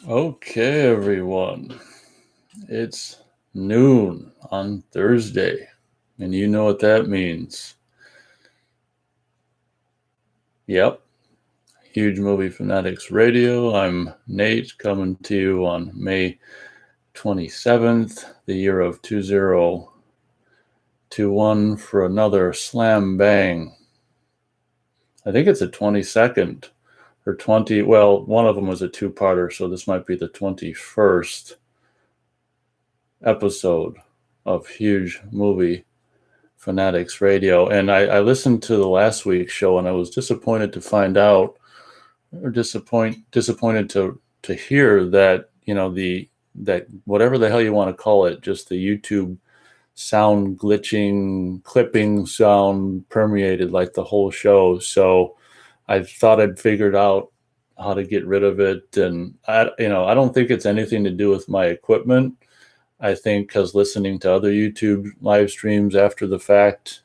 Okay, everyone. It's noon on Thursday, and you know what that means. Yep, Huge Movie Fanatics Radio. I'm Nate, coming to you on May 27th, the year of 2021, for another slam bang. I think it's the 22nd or 20. Well, one of them was a two-parter, so this might be the 21st episode of Huge Movie Fanatics Radio. And I listened to the last week's show, and I was disappointed to find out, or disappointed to hear that, that whatever the hell you want to call it, just the YouTube sound glitching, clipping sound permeated like the whole show. So I thought I'd figured out how to get rid of it. And I don't think it's anything to do with my equipment. I think because listening to other YouTube live streams after the fact,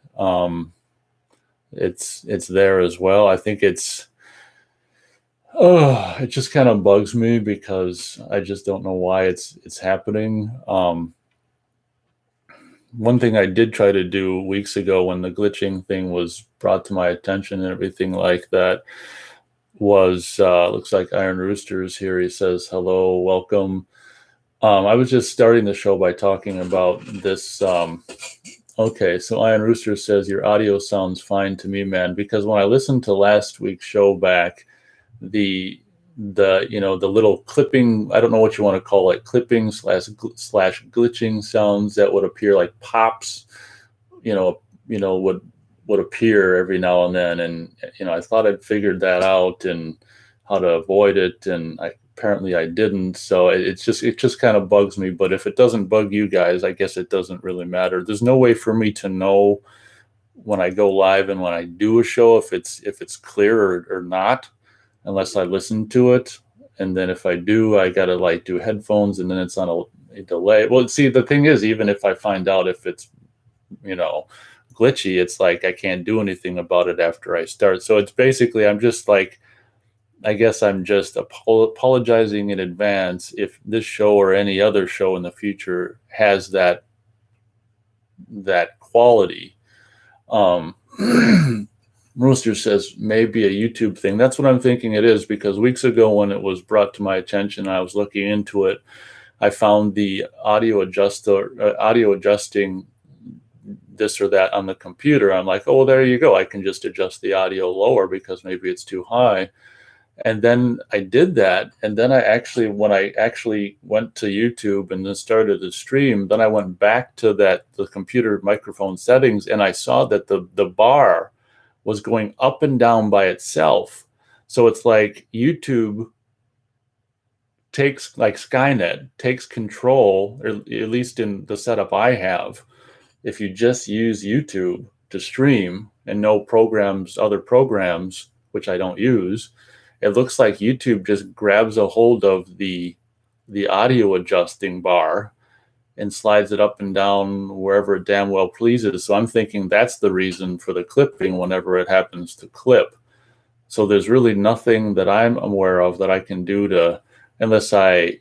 it's there as well. I think it just kind of bugs me because I just don't know why it's happening. One thing I did try to do weeks ago when the glitching thing was brought to my attention and everything like that was, looks like Iron Rooster is here. He says, hello, welcome. I was just starting the show by talking about this. Okay, so Iron Rooster says, your audio sounds fine to me, man, because when I listened to last week's show back, the little clipping, I don't know what you want to call it, clipping slash glitching sounds that would appear like pops, would appear every now and then. And, I thought I'd figured that out and how to avoid it. And apparently I didn't. So it just kind of bugs me. But if it doesn't bug you guys, I guess it doesn't really matter. There's no way for me to know when I go live and when I do a show, if it's clear or not, unless I listen to it. And then if I do, I got to do headphones, and then it's on a delay. Well, see, the thing is, even if I find out if it's, glitchy, it's like I can't do anything about it after I start. So it's basically, I'm just I guess I'm just apologizing in advance if this show or any other show in the future has that quality. Rooster says maybe a YouTube thing. That's what I'm thinking it is, because weeks ago when it was brought to my attention, I was looking into it. I found the audio adjusting this or that on the computer. I'm like, oh, well, there you go. I can just adjust the audio lower because maybe it's too high. And then I did that. And then when I actually went to YouTube and then started the stream, then I went back to the computer microphone settings, and I saw that the bar was going up and down by itself. So it's like YouTube takes, like Skynet takes control, or at least in the setup I have. If you just use YouTube to stream and no other programs, which I don't use, it looks like YouTube just grabs a hold of the audio adjusting bar and slides it up and down wherever it damn well pleases. So I'm thinking that's the reason for the clipping whenever it happens to clip. So there's really nothing that I'm aware of that I can do unless I,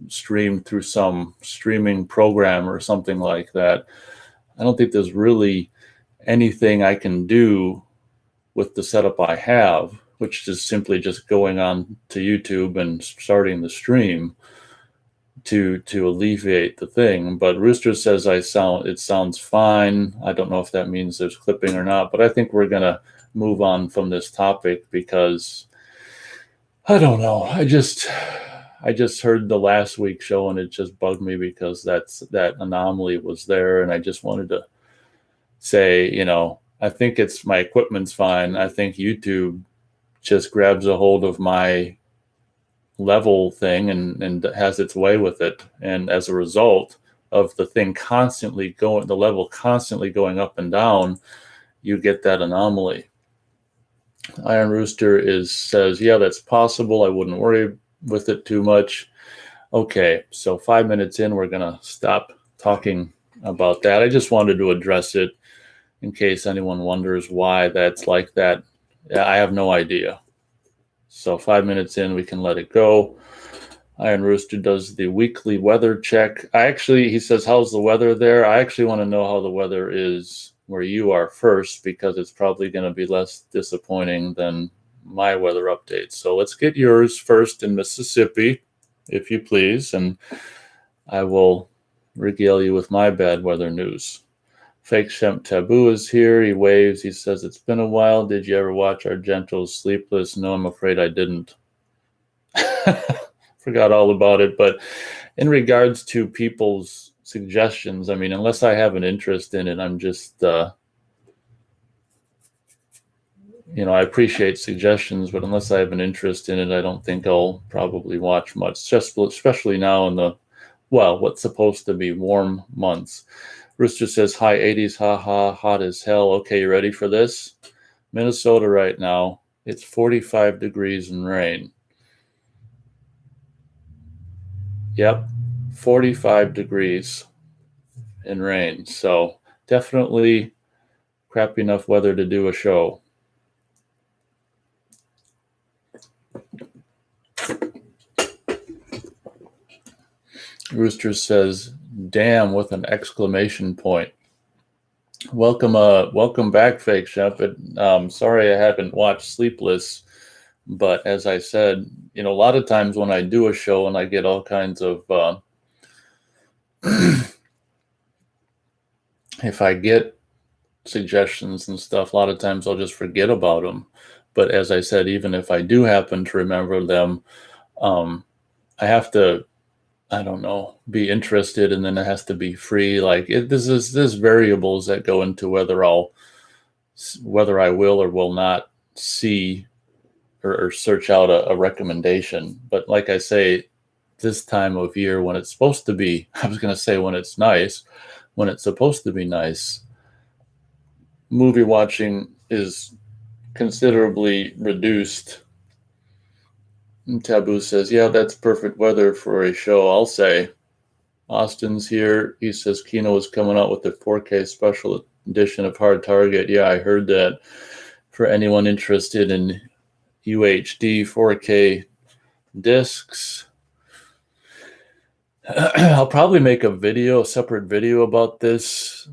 stream through some streaming program or something like that. I don't think there's really anything I can do with the setup I have, which is simply just going on to YouTube and starting the stream to alleviate the thing. But Rooster says it sounds fine. I don't know if that means there's clipping or not, but I think we're gonna move on from this topic because I don't know. I just heard the last week's show and it just bugged me because that anomaly was there, and I just wanted to say, I think my equipment's fine. I think YouTube just grabs a hold of my level thing and has its way with it. And as a result of the level constantly going up and down, you get that anomaly. Iron Rooster says, yeah, that's possible. I wouldn't worry with it too much. Okay, so 5 minutes in, we're going to stop talking about that. I just wanted to address it in case anyone wonders why that's like that. I have no idea. So 5 minutes in, we can let it go. Iron Rooster does the weekly weather check. He says, how's the weather there? I actually want to know how the weather is where you are first, because it's probably going to be less disappointing than my weather updates. So let's get yours first in Mississippi, if you please, and I will regale you with my bad weather news. Fake Shemp Taboo is here. He waves. He says, it's been a while. Did you ever watch Argento's Sleepless? No, I'm afraid I didn't. Forgot all about it. But in regards to people's suggestions, I mean, unless I have an interest in it, I'm just, I appreciate suggestions, but unless I have an interest in it, I don't think I'll probably watch much, just especially now in what's supposed to be warm months. Rooster says, high 80s, haha, hot as hell. Okay, you ready for this? Minnesota right now, it's 45 degrees and rain. Yep, 45 degrees and rain. So definitely crappy enough weather to do a show. Rooster says, damn, with an exclamation point. Welcome back, Fake Chef. Sorry I haven't watched Sleepless, but as I said, a lot of times when I do a show and I get all kinds of, if I get suggestions and stuff, a lot of times I'll just forget about them. But as I said, even if I do happen to remember them, I have to, I don't know, be interested, and then it has to be free. Like there's variables that go into whether I will or will not see or search out a recommendation. But like I say, this time of year when it's supposed to be, I was going to say when it's nice, when it's supposed to be nice, movie watching is considerably reduced. And Taboo says, yeah, that's perfect weather for a show, I'll say. Austin's here. He says Kino is coming out with the 4K special edition of Hard Target. Yeah, I heard that. For anyone interested in UHD 4K discs, I'll probably make a separate video about this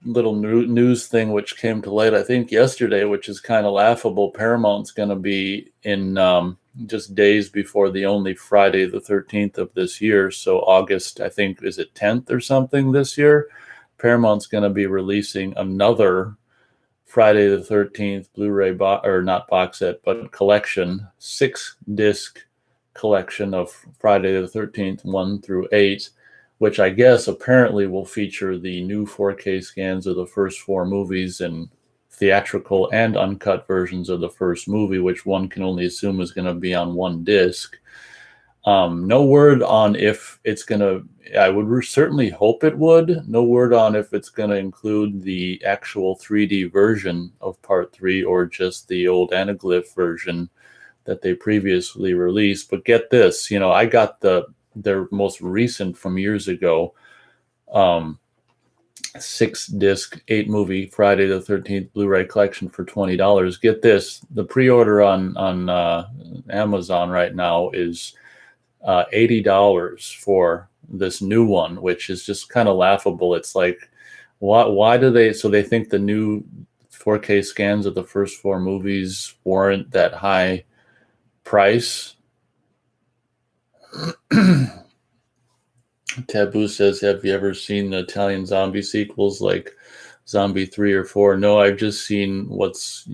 little news thing which came to light, I think, yesterday, which is kind of laughable. Paramount's going to be in just days before the only Friday the 13th of this year. So August, I think, is it 10th or something this year? Paramount's going to be releasing another Friday the 13th Blu-ray not box set, but collection, 6-disc collection of Friday the 13th 1 through 8, which I guess apparently will feature the new 4K scans of the first 4 movies and theatrical and uncut versions of the first movie, which one can only assume is going to be on one disc. No word on if it's going to, I would certainly hope it would. No word on if it's going to include the actual 3D version of Part 3 or just the old anaglyph version that they previously released. But get this, I got their most recent from years ago, 6-disc 8-movie Friday the 13th Blu-ray collection for $20. Get this, the pre-order on Amazon right now is $80 for this new one, which is just kind of laughable. It's like, why do they think the new 4K scans of the first 4 movies warrant that high price? Taboo says, have you ever seen the Italian zombie sequels like Zombie 3 or 4? No, I've just seen what's,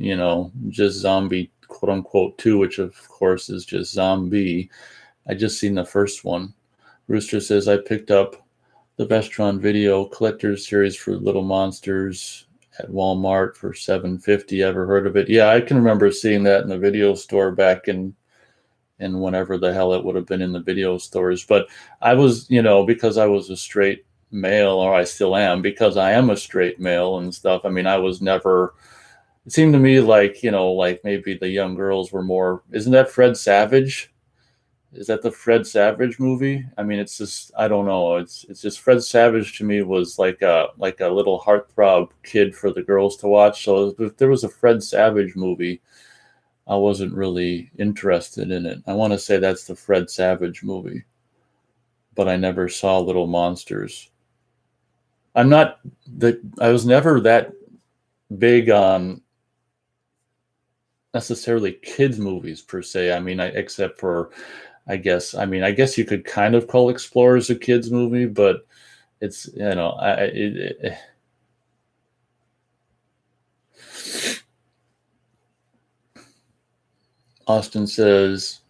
just Zombie quote unquote 2, which of course is just Zombie. I just seen the first one. Rooster says, I picked up the Vestron Video Collector's Series for Little Monsters at Walmart for $7.50. Ever heard of it? Yeah, I can remember seeing that in the video store back in whenever the hell it would have been in the video stores. But I was, because I was a straight male, or I still am, because I am a straight male and stuff. I mean, I was never, it seemed to me like, like maybe the young girls were more, isn't that Fred Savage? Is that the Fred Savage movie? I mean, it's just, I don't know. It's just Fred Savage to me was like a little heartthrob kid for the girls to watch. So if there was a Fred Savage movie, I wasn't really interested in it. I want to say that's the Fred Savage movie, but I never saw Little Monsters. I was never that big on necessarily kids movies per se. I mean, except for, I guess you could kind of call Explorers a kids movie, but it's, Austin says,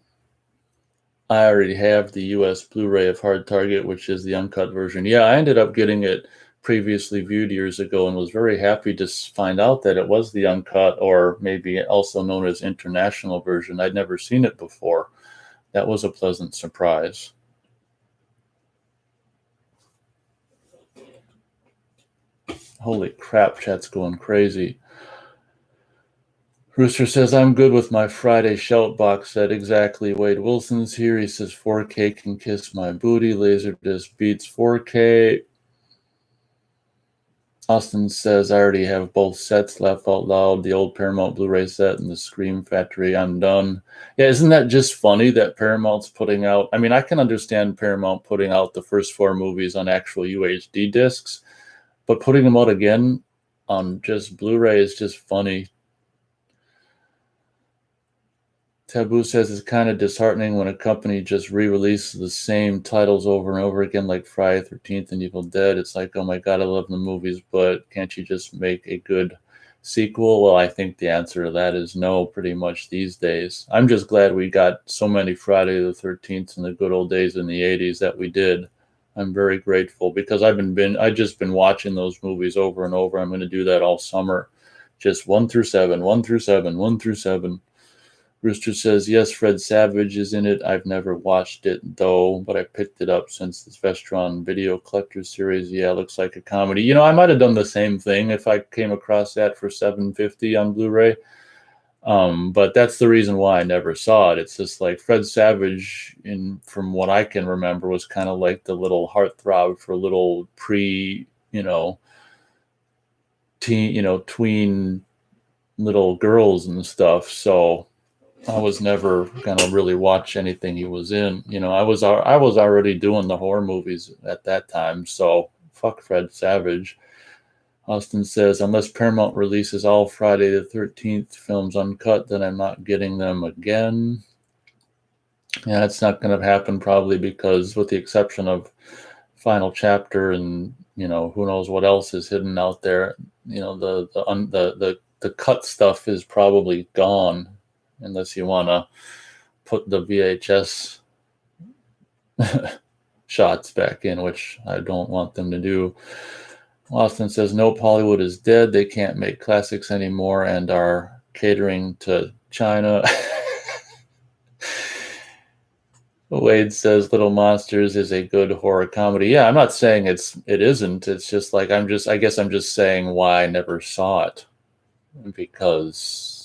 I already have the US Blu-ray of Hard Target, which is the uncut version. Yeah, I ended up getting it previously viewed years ago and was very happy to find out that it was the uncut, or maybe also known as international version. I'd never seen it before. That was a pleasant surprise. Holy crap, chat's going crazy. Rooster says, I'm good with my Friday Shout box set. Exactly. Wade Wilson's here. He says, 4K can kiss my booty. Laserdisc beats 4K. Austin says, I already have both sets. Laugh Out Loud, the old Paramount Blu-ray set, and the Scream Factory. I'm done. Yeah, isn't that just funny that Paramount's putting out? I mean, I can understand Paramount putting out the first 4 movies on actual UHD discs, but putting them out again on just Blu-ray is just funny. Taboo says it's kind of disheartening when a company just re-releases the same titles over and over again, like Friday 13th and Evil Dead. It's like, oh my God, I love the movies, but can't you just make a good sequel? Well, I think the answer to that is no, pretty much these days. I'm just glad we got so many Friday the 13th in the good old days in the 80s that we did. I'm very grateful because I've just been watching those movies over and over. I'm going to do that all summer. Just 1 through 7, 1 through 7, 1 through 7. Rooster says, yes, Fred Savage is in it. I've never watched it, though, but I picked it up since this Vestron video collector series. Yeah, looks like a comedy. You know, I might have done the same thing if I came across that for $7.50 on Blu-ray. But that's the reason why I never saw it. It's just like Fred Savage, from what I can remember, was kind of like the little heartthrob for little tween little girls and stuff. So I was never gonna really watch anything he was in. I was already doing the horror movies at that time, so fuck Fred Savage. Austin says, unless Paramount releases all Friday the 13th films uncut, then I'm not getting them again. Yeah, it's not going to happen probably because, with the exception of Final Chapter and who knows what else is hidden out there, the cut stuff is probably gone. Unless you want to put the VHS shots back in, which I don't want them to do. Austin says, nope, Hollywood is dead. They can't make classics anymore and are catering to China. Wade says Little Monsters is a good horror comedy. Yeah, I'm not saying it isn't. It's just like I guess I'm just saying why I never saw it. Because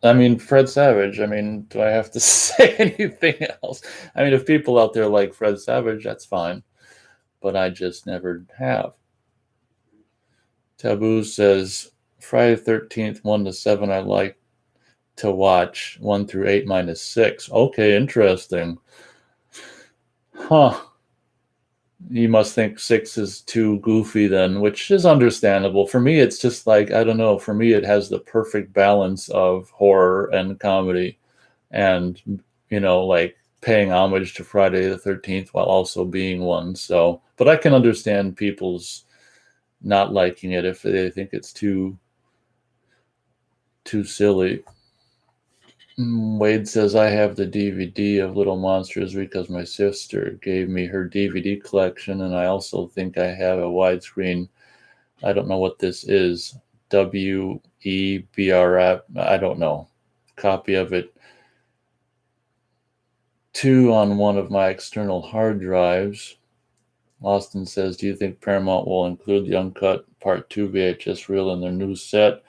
Fred Savage, do I have to say anything else? If people out there like Fred Savage, that's fine. But I just never have. Taboo says, Friday the 13th, 1 to 7, I like to watch. 1 through 8 minus 6. Okay, interesting. Huh. You must think 6 is too goofy then, which is understandable. For me, it's just like, I don't know. For me, it has the perfect balance of horror and comedy and, like paying homage to Friday the 13th while also being one. So, but I can understand people's not liking it if they think it's too silly. Wade says, I have the DVD of Little Monsters because my sister gave me her DVD collection, and I also think I have a widescreen. I don't know what this is. WEBRF. I don't know. Copy of it. 2 on one of my external hard drives. Austin says, do you think Paramount will include the uncut Part 2 VHS reel in their new set?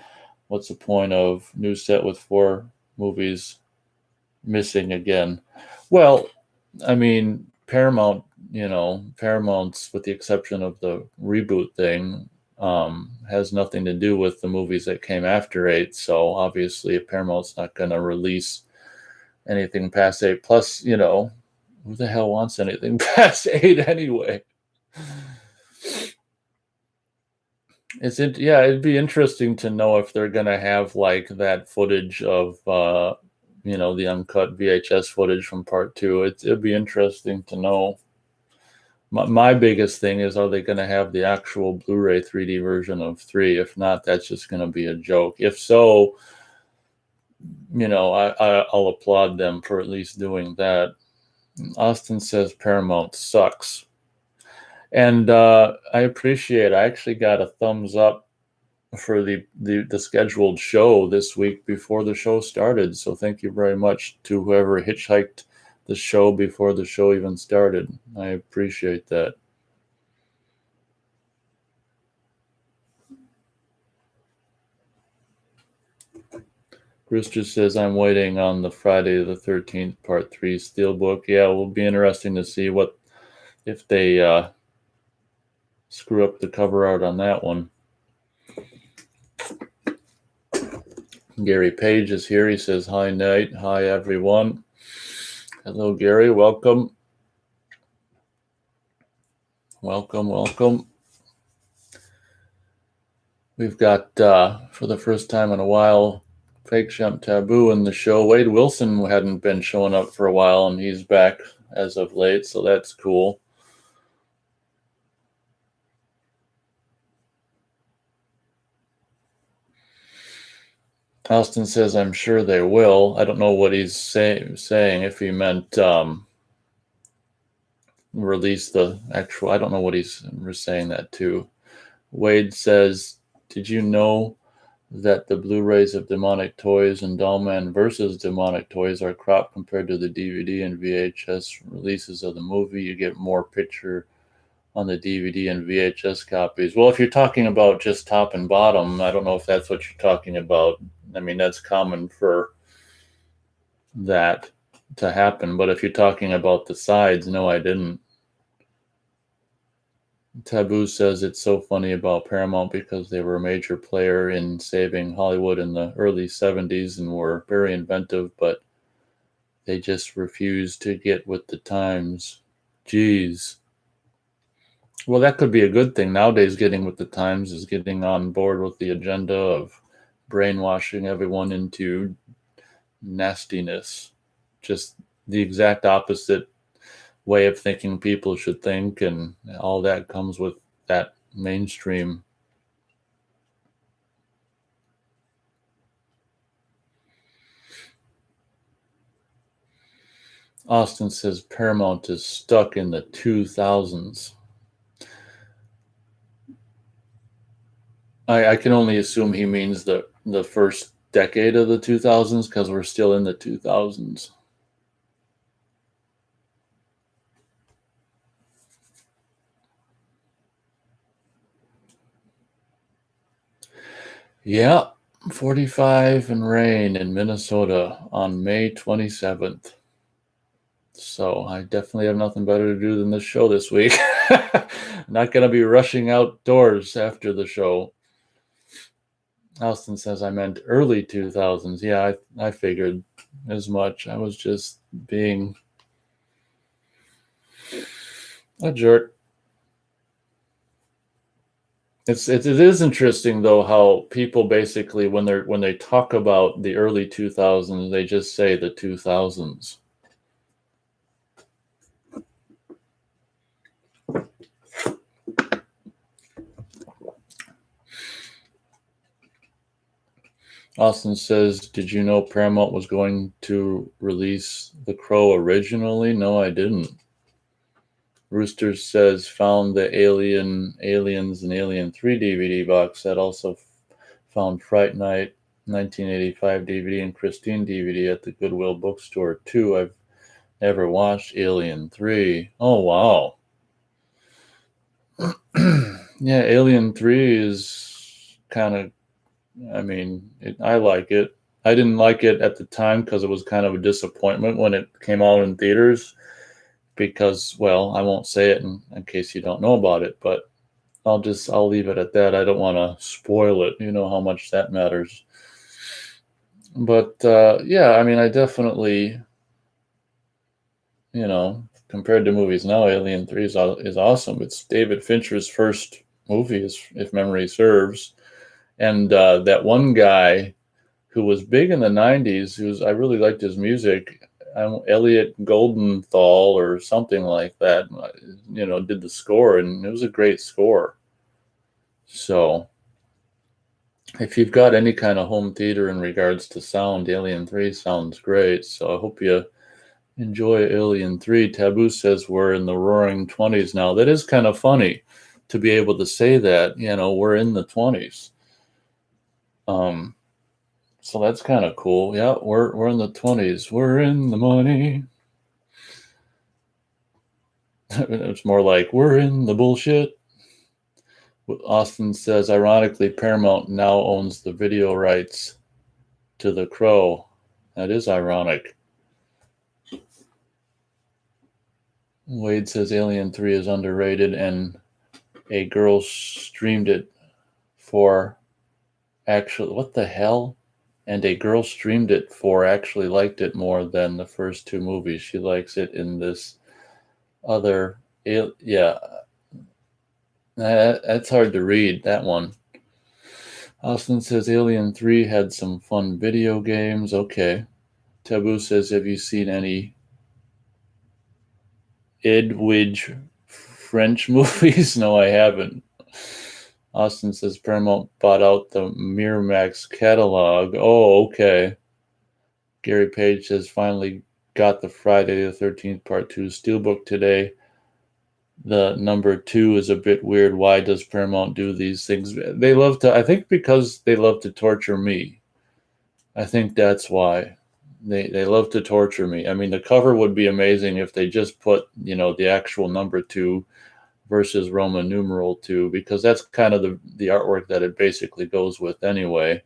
What's the point of new set with 4 movies missing again? Well, Paramount, Paramount's, with the exception of the reboot thing, has nothing to do with the movies that came after 8. So obviously Paramount's not going to release anything past 8. Plus, who the hell wants anything past 8 anyway? It'd be interesting to know if they're going to have like that footage of, the uncut VHS footage from part 2. It'd be interesting to know. My biggest thing is, are they going to have the actual Blu-ray 3D version of 3? If not, that's just going to be a joke. If so, I'll applaud them for at least doing that. Austin says Paramount sucks. And I appreciate, I actually got a thumbs up for the scheduled show this week before the show started. So thank you very much to whoever hitchhiked the show before the show even started. I appreciate that. Rooster says, I'm waiting on the Friday the 13th Part 3 Steelbook. Yeah, it will be interesting to see if they screw up the cover art on that one. Gary Page is here. He says, hi, Nate. Hi, everyone. Hello, Gary. Welcome. Welcome. We've got, for the first time in a while, Fake Champ Taboo in the show. Wade Wilson hadn't been showing up for a while, and he's back as of late, so that's cool. Austin says, I'm sure they will. I don't know what he's saying, if he meant release the actual, I don't know what he's saying that to. Wade says, did you know that the Blu-rays of Demonic Toys and Dollman versus Demonic Toys are cropped compared to the DVD and VHS releases of the movie? You get more picture on the DVD and VHS copies. Well, if you're talking about just top and bottom, I don't know if that's what you're talking about. I mean, that's common for that to happen. But if you're talking about the sides, no, I didn't. Taboo says it's so funny about Paramount because they were a major player in saving Hollywood in the early 70s and were very inventive, but they just refused to get with the times. Jeez. Well, that could be a good thing. Nowadays, getting with the times is getting on board with the agenda of brainwashing everyone into nastiness. Just the exact opposite way of thinking people should think, and all that comes with that mainstream. Austin says Paramount is stuck in the 2000s. I can only assume he means the first decade of the 2000s, because we're still in the 2000s. Yeah, 45 and rain in Minnesota on May 27th. So I definitely have nothing better to do than this show this week. Not going to be rushing outdoors after the show. Austin says I meant early 2000s. Yeah, I figured as much. I was just being a jerk. It is interesting though how people basically when they talk about the early 2000s, they just say the 2000s. Austin says, did you know Paramount was going to release The Crow originally? No, I didn't. Rooster says, found the Aliens and Alien 3 DVD box set. Also found Fright Night 1985 DVD and Christine DVD at the Goodwill bookstore too. I've never watched Alien 3. Oh, wow. Yeah, Alien 3 is kind of, I mean, I like it. I didn't like it at the time because it was kind of a disappointment when it came out in theaters because, well, I won't say it in case you don't know about it, but I'll leave it at that. I don't want to spoil it. You know how much that matters. But yeah, I mean, I definitely, compared to movies now, Alien 3 is awesome. It's David Fincher's first movie, if memory serves. And that one guy who was big in the 90s, I really liked his music, Elliot Goldenthal or something like that, did the score, and it was a great score. So if you've got any kind of home theater in regards to sound, Alien 3 sounds great. So I hope you enjoy Alien 3. Taboo says we're in the roaring 20s now. That is kind of funny to be able to say that, we're in the 20s. So that's kind of cool. Yeah, we're in the 20s. We're in the money. It's more like we're in the bullshit. Austin says, ironically, Paramount now owns the video rights to The Crow. That is ironic. Wade says Alien 3 is underrated and a girl streamed it for actually, what the hell? And a girl streamed it for actually liked it more than the first two movies. She likes it in this other, yeah. That's hard to read, that one. Austin says Alien 3 had some fun video games. Okay. Taboo says, have you seen any Edwidge French movies? No, I haven't. Austin says Paramount bought out the Miramax catalog. Oh, okay. Gary Page says finally got the Friday the 13th Part 2 Steelbook today. The number 2 is a bit weird. Why does Paramount do these things? They love to, I think because they love to torture me. I think that's why. They love to torture me. I mean, the cover would be amazing if they just put, the actual number 2 versus Roman numeral 2, because that's kind of the artwork that it basically goes with anyway.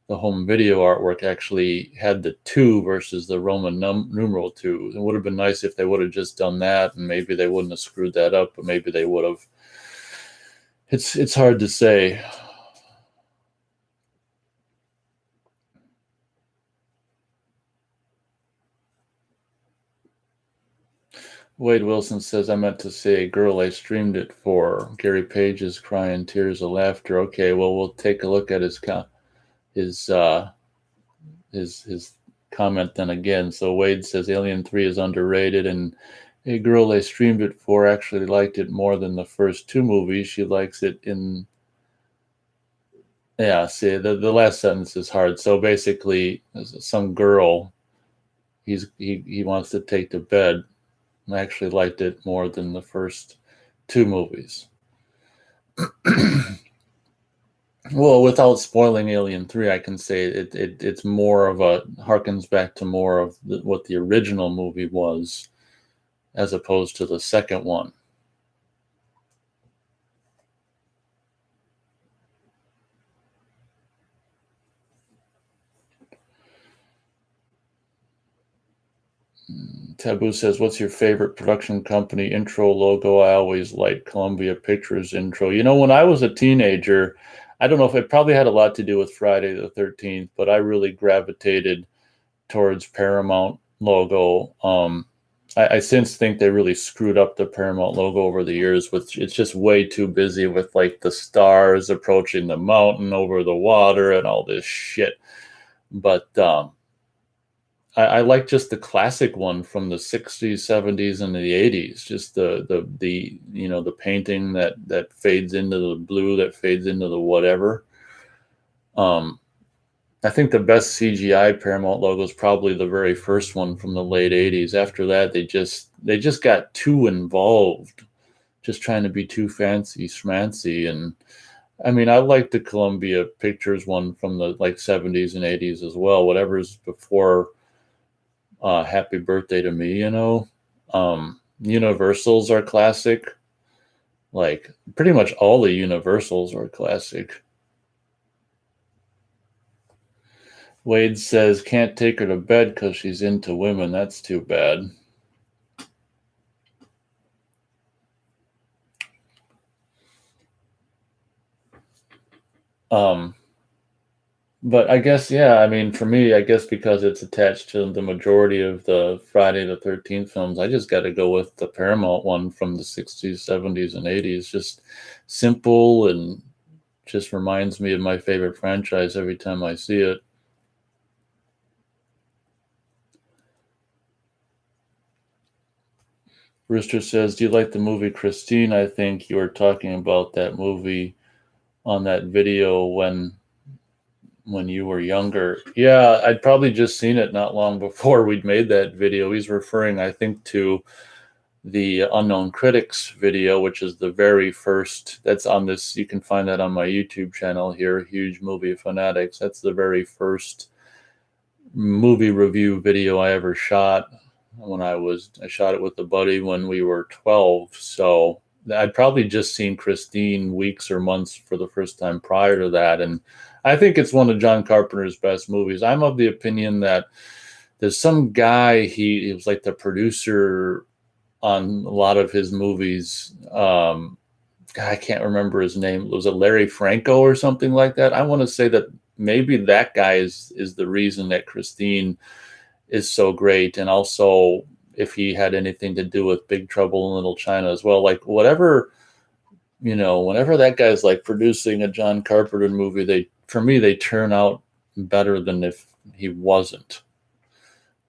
The home video artwork actually had the 2 versus the Roman numeral 2. It would have been nice if they would have just done that, and maybe they wouldn't have screwed that up, but maybe they would have. It's hard to say. Wade Wilson says, I meant to say girl I streamed it for. Gary Page is crying tears of laughter. Okay, well, we'll take a look at his comment then again. So Wade says Alien 3 is underrated, and a girl I streamed it for actually liked it more than the first two movies. She likes it in... Yeah, see, the last sentence is hard. So basically, some girl he wants to take to bed, I actually liked it more than the first two movies. Well, without spoiling Alien 3, I can say it's more of a harkens back to more of what the original movie was, as opposed to the second one. Taboo says, what's your favorite production company intro logo? I always liked Columbia Pictures intro. When I was a teenager, I don't know if it probably had a lot to do with Friday the 13th, but I really gravitated towards Paramount logo. I since think they really screwed up the Paramount logo over the years. It's just way too busy with like the stars approaching the mountain over the water and all this shit. But I like just the classic one from the 60s, 70s, and the 80s. Just the painting that fades into the blue, that fades into the whatever. I think the best CGI Paramount logo is probably the very first one from the late 80s. After that, they just got too involved, just trying to be too fancy schmancy. And I mean, I like the Columbia Pictures one from the like 70s and 80s as well. Whatever's before Happy Birthday to Me, Universals are classic. Like pretty much all the Universals are classic. Wade says, can't take her to bed because she's into women. That's too bad. But I guess, yeah, I mean, for me, I guess because it's attached to the majority of the Friday the 13th films, I just got to go with the Paramount one from the 60s, 70s, and 80s. Just simple and just reminds me of my favorite franchise every time I see it. Rooster says, do you like the movie Christine? I think you were talking about that movie on that video when you were younger. Yeah, I'd probably just seen it not long before we'd made that video. He's referring, I think, to the Unknown Critics video, which is the very first, that's on this, you can find that on my YouTube channel here, Huge Movie Fanatics. That's the very first movie review video I ever shot I shot it with a buddy when we were 12. So I'd probably just seen Christine weeks or months for the first time prior to that. And I think it's one of John Carpenter's best movies. I'm of the opinion that there's some guy, he was like the producer on a lot of his movies. I can't remember his name. Was it Larry Franco or something like that? I want to say that maybe that guy is the reason that Christine is so great. And also if he had anything to do with Big Trouble in Little China as well, like whatever, whenever that guy's like producing a John Carpenter movie, for me, they turn out better than if he wasn't.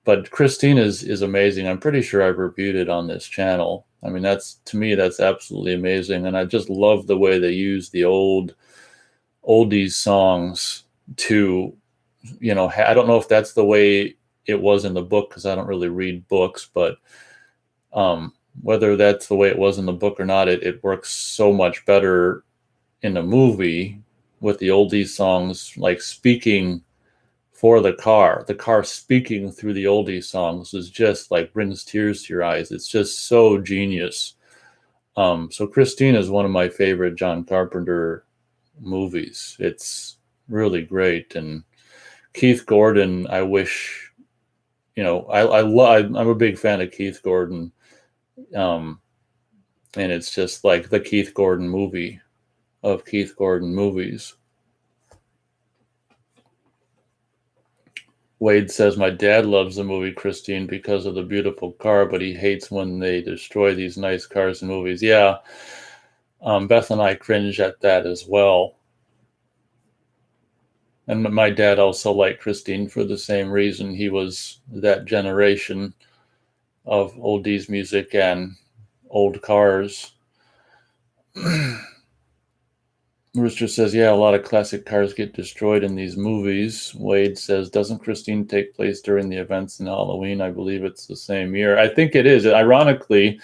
But Christine is amazing. I'm pretty sure I've reviewed it on this channel. I mean, to me, that's absolutely amazing. And I just love the way they use the oldies songs to, I don't know if that's the way it was in the book, because I don't really read books, but whether that's the way it was in the book or not, it works so much better in the movie with the oldies songs, like speaking for the car speaking through the oldies songs is just like brings tears to your eyes. It's just so genius. So Christine is one of my favorite John Carpenter movies. It's really great. And Keith Gordon, I wish, I'm a big fan of Keith Gordon. And it's just like the Keith Gordon movie of Keith Gordon movies. Wade says, my dad loves the movie Christine because of the beautiful car, but he hates when they destroy these nice cars in movies. Yeah, Beth and I cringe at that as well. And my dad also liked Christine for the same reason. He was that generation of oldies music and old cars. Rooster says, yeah, a lot of classic cars get destroyed in these movies. Wade says, doesn't Christine take place during the events in Halloween? I believe it's the same year. I think it is. Ironically,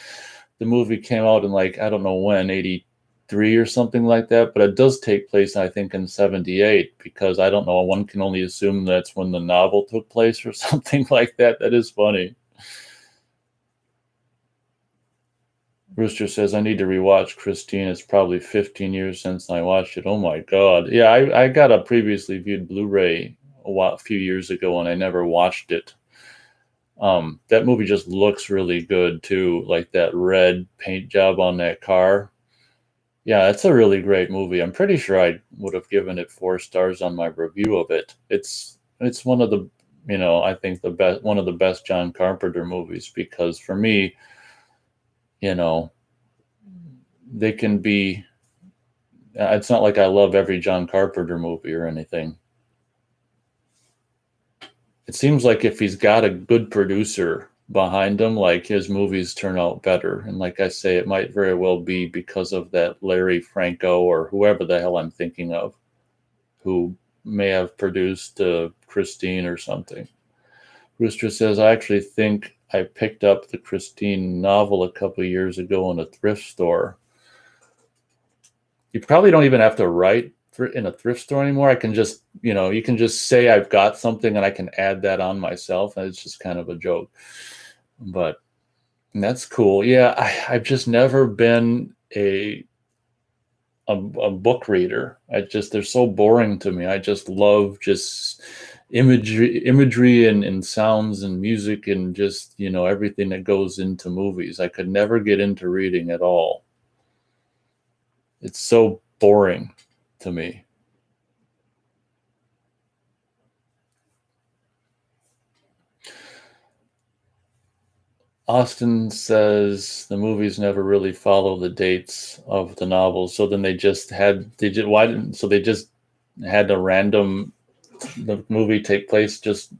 the movie came out in I don't know when, 83 or something like that, but it does take place, I think, in 78, because I don't know, one can only assume that's when the novel took place or something like that. That is funny. Rooster says, I need to rewatch Christine. It's probably 15 years since I watched it. Oh my God. Yeah, I got a previously viewed Blu-ray a few years ago and I never watched it. That movie just looks really good too, like that red paint job on that car. Yeah, it's a really great movie. I'm pretty sure I would have given it 4 stars on my review of it. It's one of the, I think one of the best John Carpenter movies, because for me, they can be, it's not like I love every John Carpenter movie or anything. It seems like if he's got a good producer behind him, like his movies turn out better. And like I say, it might very well be because of that Larry Franco or whoever the hell I'm thinking of, who may have produced Christine or something. Rooster says, I actually think I picked up the Christine novel a couple of years ago in a thrift store. You probably don't even have to write in a thrift store anymore. I can just, you can just say I've got something and I can add that on myself. And it's just kind of a joke, but that's cool. Yeah. I've just never been a book reader. They're so boring to me. I just love just imagery and sounds and music and just, everything that goes into movies. I could never get into reading at all. It's so boring to me. Austin says the movies never really follow the dates of the novels, so then they just had a random the movie take place just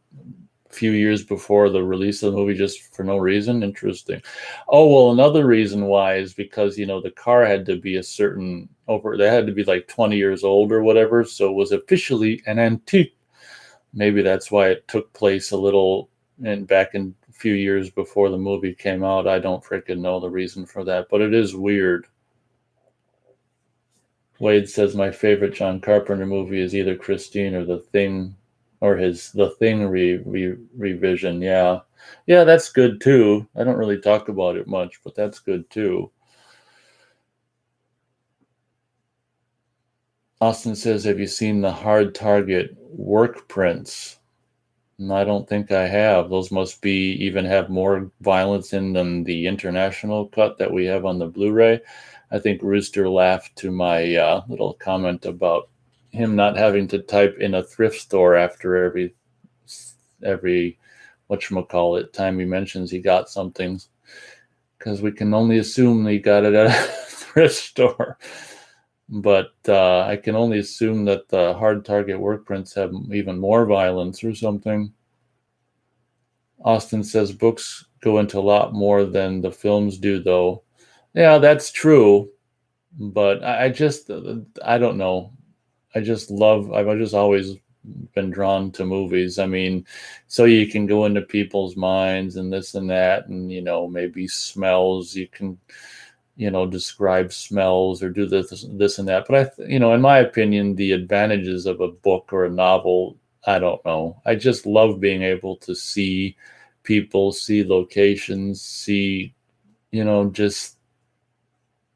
a few years before the release of the movie just for no reason. Interesting. Oh well, another reason why is because the car had to be a certain over they had to be like 20 years old or whatever, so it was officially an antique. Maybe that's why it took place a little and back in a few years before the movie came out. I don't freaking know the reason for that, but it is weird. Wade says my favorite John Carpenter movie is either Christine or The Thing, or his The Thing revision. Yeah, yeah, that's good too. I don't really talk about it much, but that's good too. Austin says, "Have you seen the Hard Target work prints?" I don't think I have. Those must be even have more violence in than the international cut that we have on the Blu-ray. I think Rooster laughed to my little comment about him not having to type in a thrift store after every whatchamacallit time he mentions he got something, because we can only assume he got it at a thrift store. But I can only assume that the Hard Target work prints have even more violence or something. Austin says books go into a lot more than the films do, though. Yeah, that's true. But I don't know. I've just always been drawn to movies. I mean, so you can go into people's minds and this and that, and, maybe smells. You can, describe smells or do this and that. But in my opinion, the advantages of a book or a novel, I don't know. I just love being able to see people, see locations, see, just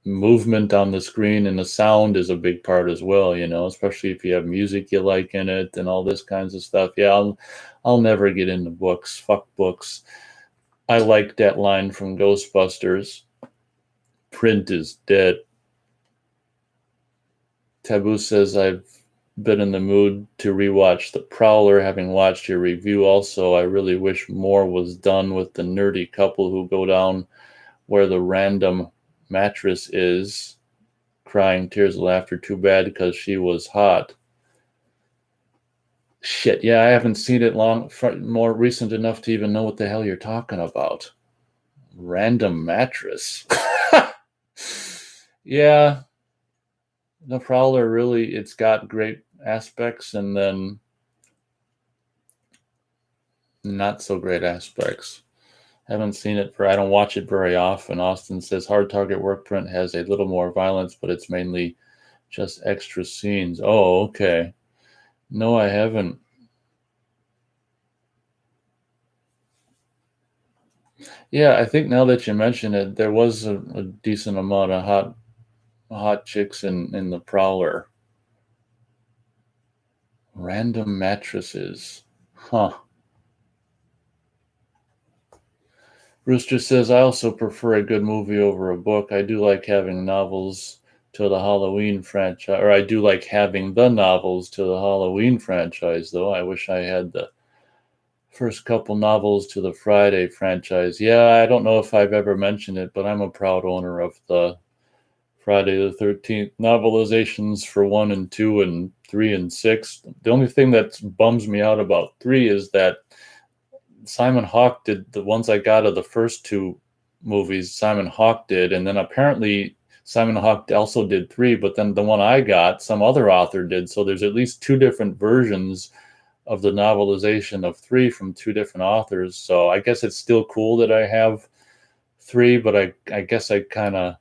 movement on the screen, and the sound is a big part as well, especially if you have music you like in it and all this kinds of stuff. Yeah, I'll never get into books. Fuck books. I like that line from Ghostbusters. Print is dead. Taboo says I've been in the mood to rewatch The Prowler, having watched your review. Also, I really wish more was done with the nerdy couple who go down where the random mattress is, crying tears of laughter. Too bad because she was hot. Shit, yeah, I haven't seen it more recent enough to even know what the hell you're talking about. Random mattress. Yeah, the Prowler really, it's got great aspects and then not so great aspects. Haven't seen it I don't watch it very often. Austin says Hard Target work print has a little more violence, but it's mainly just extra scenes. Oh, okay. No, I haven't. Yeah, I think now that you mention it, there was a decent amount of hot chicks in the Prowler. Random mattresses. Huh. Rooster says, I also prefer a good movie over a book. I do like having novels to the Halloween franchise, or I do like having the novels to the Halloween franchise, though. I wish I had the first couple novels to the Friday franchise. Yeah, I don't know if I've ever mentioned it, but I'm a proud owner of the Friday the 13th novelizations for 1 and 2 and 3 and 6. The only thing that bums me out about 3 is that Simon Hawke did the ones I got of the first 2 movies. Simon Hawke did, and then apparently Simon Hawke also did 3, but then the one I got, some other author did. So there's at least 2 different versions of the novelization of 3 from 2 different authors. So I guess it's still cool that I have 3, but I guess I kind of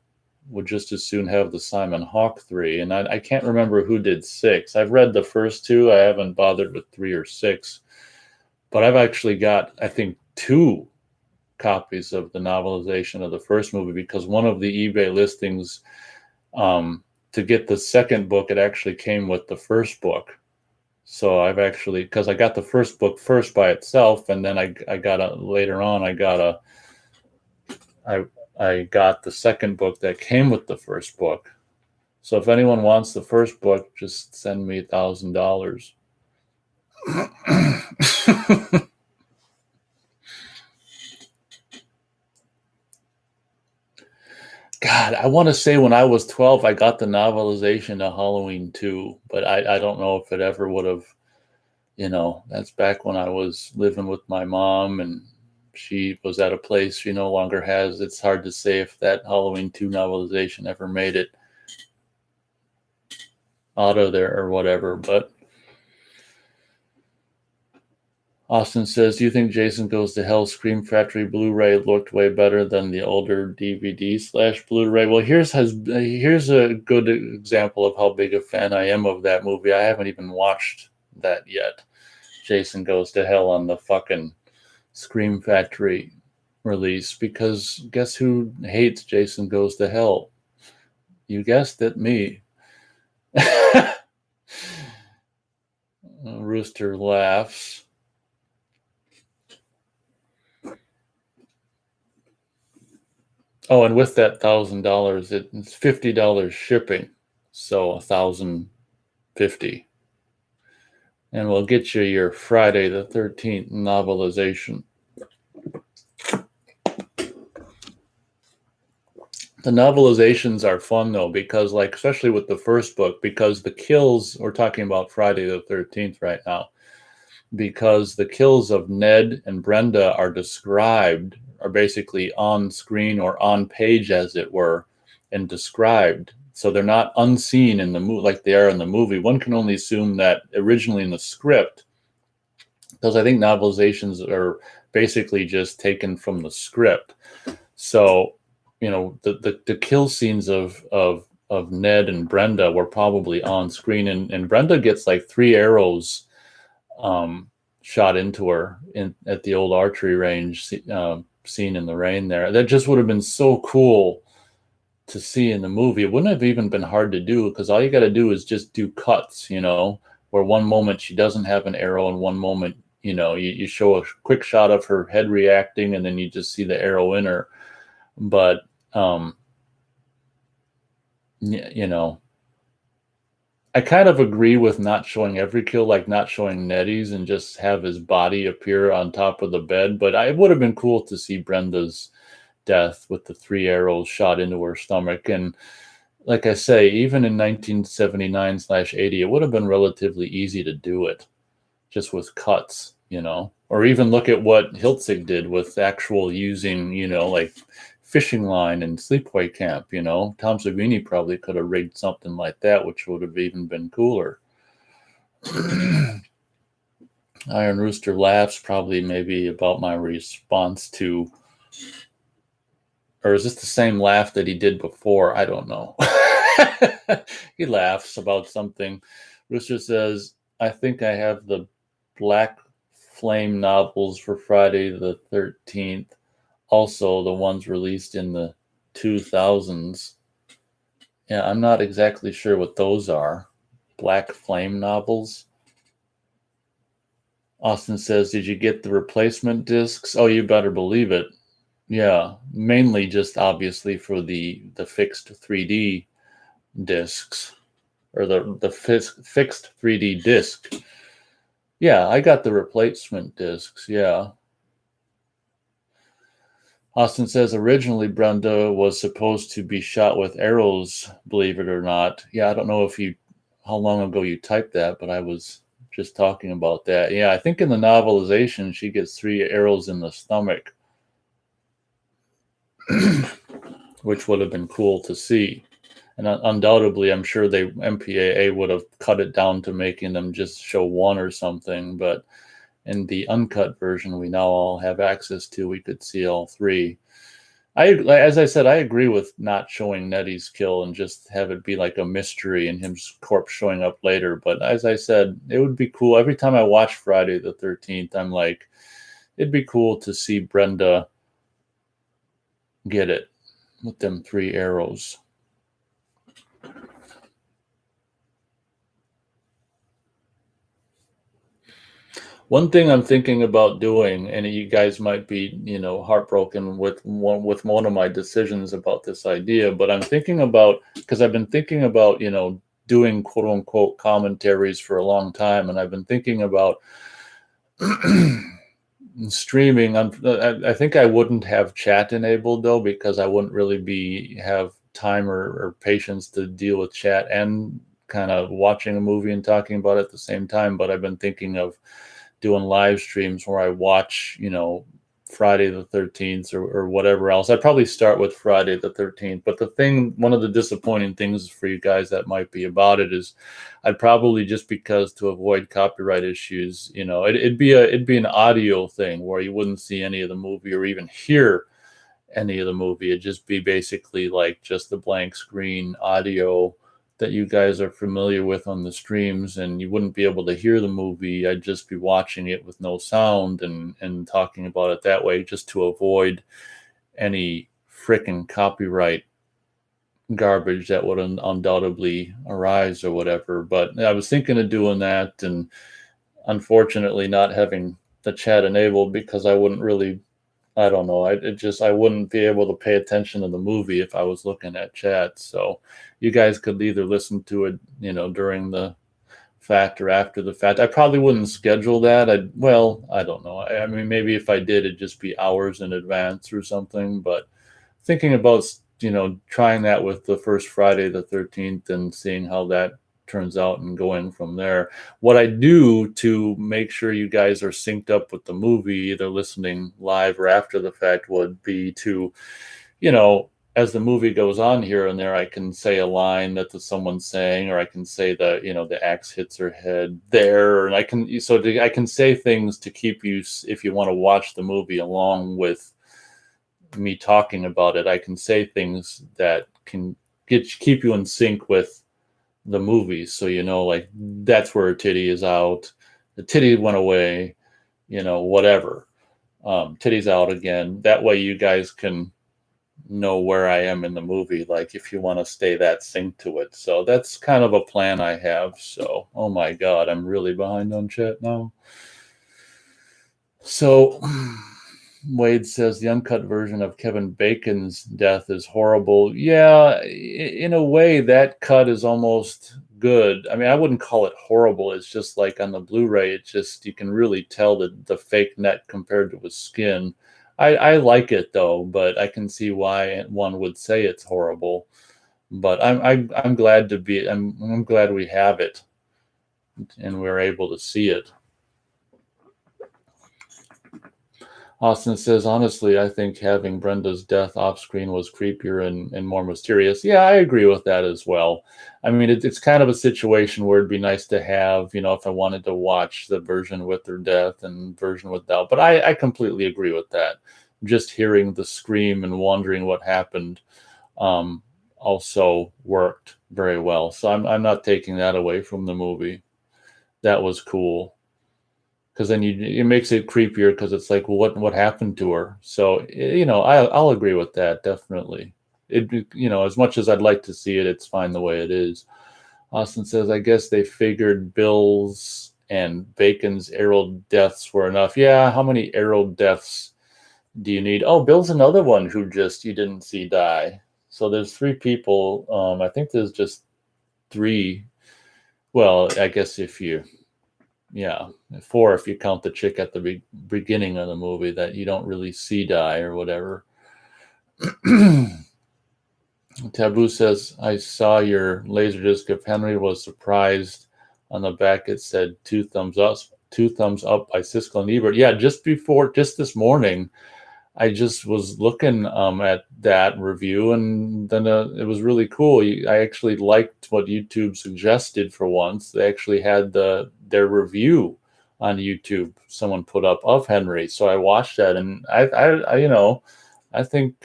would just as soon have the Simon Hawke 3. And I can't remember who did 6. I've read the first 2. I haven't bothered with 3 or 6. But I've actually got, I think, 2 copies of the novelization of the first movie, because one of the eBay listings, to get the second book, it actually came with the first book. So I've actually, because I got the first book first by itself, and then I got later on, I got the second book that came with the first book. So if anyone wants the first book, just send me $1,000. God, I want to say when I was 12, I got the novelization of Halloween 2, but I don't know if it ever would have, that's back when I was living with my mom and she was at a place she no longer has. It's hard to say if that Halloween 2 novelization ever made it out of there or whatever, but Austin says, do you think Jason Goes to Hell Scream Factory Blu-ray looked way better than the older DVD/Blu-ray? Well, here's a good example of how big a fan I am of that movie. I haven't even watched that yet. Jason Goes to Hell on the fucking Scream Factory release, because guess who hates Jason Goes to Hell? You guessed it, me. Rooster laughs. Oh, and with that $1,000, it's $50 shipping, so $1,050, and we'll get you your Friday the 13th novelization. The novelizations are fun though, because like especially with the first book, because the kills, we're talking about Friday the 13th right now, because the kills of Ned and Brenda are basically on screen or on page, as it were, and described. So they're not unseen in the movie like they are in the movie. One can only assume that originally in the script, because I think novelizations are basically just taken from the script. So, the kill scenes of Ned and Brenda were probably on screen, and Brenda gets like 3 arrows shot into her at the old archery range scene in the rain there. That just would have been so cool to see in the movie. It wouldn't have even been hard to do, because all you got to do is just do cuts, where one moment she doesn't have an arrow and one moment, you show a quick shot of her head reacting and then you just see the arrow in her. But, I kind of agree with not showing every kill, like not showing Nettie's and just have his body appear on top of the bed. But it would have been cool to see Brenda's death with the 3 arrows shot into her stomach. And like I say, even in 1979/80, it would have been relatively easy to do it just with cuts, or even look at what Hiltzig did with actual using, like fishing line and sleepaway camp. Tom Savini probably could have rigged something like that, which would have even been cooler. Iron Rooster laughs, probably maybe about my response to, or is this the same laugh that he did before? I don't know. He laughs about something. Rooster says, I think I have the Black Flame novels for Friday the 13th. Also, the ones released in the 2000s. Yeah, I'm not exactly sure what those are. Black Flame novels. Austin says, did you get the replacement discs? Oh, you better believe it. Yeah, mainly just obviously for the fixed 3D discs, or the fixed 3D disc. Yeah, I got the replacement discs, yeah. Austin says, originally Brenda was supposed to be shot with arrows, believe it or not. Yeah, I don't know how long ago you typed that, but I was just talking about that. Yeah, I think in the novelization, she gets 3 arrows in the stomach, which would have been cool to see. And undoubtedly, I'm sure MPAA would have cut it down to making them just show 1 or something, but in the uncut version we now all have access to, we could see all 3. As I said, I agree with not showing Nettie's kill and just have it be like a mystery and his corpse showing up later. But as I said, it would be cool. Every time I watch Friday the 13th, I'm like, it'd be cool to see Brenda get it with them 3 arrows. One thing I'm thinking about doing, and you guys might be, heartbroken with one of my decisions about this idea, but I'm thinking about, because I've been thinking about, doing quote unquote commentaries for a long time, and I've been thinking about streaming, I think I wouldn't have chat enabled though, because I wouldn't really have time or patience to deal with chat and kind of watching a movie and talking about it at the same time. But I've been thinking of doing live streams where I watch, Friday the 13th or whatever else. I'd probably start with Friday the 13th. But one of the disappointing things for you guys that might be about it is I'd probably, just because to avoid copyright issues, it'd be an audio thing where you wouldn't see any of the movie or even hear any of the movie. It'd just be basically like just the blank screen audio that you guys are familiar with on the streams, and you wouldn't be able to hear the movie. I'd just be watching it with no sound and talking about it that way, just to avoid any frickin' copyright garbage that would undoubtedly arise or whatever. But I was thinking of doing that, and unfortunately not having the chat enabled, because I wouldn't really, I don't know. I wouldn't be able to pay attention to the movie if I was looking at chat. So you guys could either listen to it, during the fact or after the fact. I probably wouldn't schedule that. I don't know. I mean, maybe if I did, it'd just be hours in advance or something. But thinking about, trying that with the first Friday the 13th and seeing how that turns out and going from there. What I do to make sure you guys are synced up with the movie, either listening live or after the fact, would be to, as the movie goes on here and there, I can say a line that someone's saying, or I can say the axe hits her head there, and I can say things to keep you, if you want to watch the movie along with me talking about it. I can say things that can keep you in sync with the movie, so like, that's where a titty is out, the titty went away, whatever, titty's out again. That way you guys can know where I am in the movie, like if you want to stay that synced to it. So that's kind of a plan I have. So, oh my god, I'm really behind on chat now. So Wade says the uncut version of Kevin Bacon's death is horrible. Yeah, in a way, that cut is almost good. I mean, I wouldn't call it horrible. It's just like on the Blu-ray, it's just, you can really tell the fake neck compared to his skin. I like it though, but I can see why one would say it's horrible. But I'm glad I'm glad we have it and we're able to see it. Austin says, honestly, I think having Brenda's death off screen was creepier and more mysterious. Yeah, I agree with that as well. I mean, it's kind of a situation where it'd be nice to have, if I wanted to watch the version with her death and version without. But I completely agree with that. Just hearing the scream and wondering what happened also worked very well. So I'm not taking that away from the movie. That was cool. Because then it makes it creepier, because it's like, well, what happened to her? So I'll agree with that, definitely. As much as I'd like to see it, it's fine the way it is. Austin says, I guess they figured Bill's and Bacon's arrow deaths were enough. Yeah, how many arrow deaths do you need? Oh, Bill's another one who you didn't see die. So there's 3 people. I think there's just 3. Well, I guess yeah, 4 if you count the chick at the beginning of the movie that you don't really see die or whatever. Taboo says, I saw your Laserdisc of Henry, was surprised. On the back it said 2 thumbs up by Siskel and Ebert. Yeah, just this morning, I just was looking at that review, and then it was really cool. I actually liked what YouTube suggested for once. They actually had their review on YouTube, someone put up, of Henry. So I watched that, and I think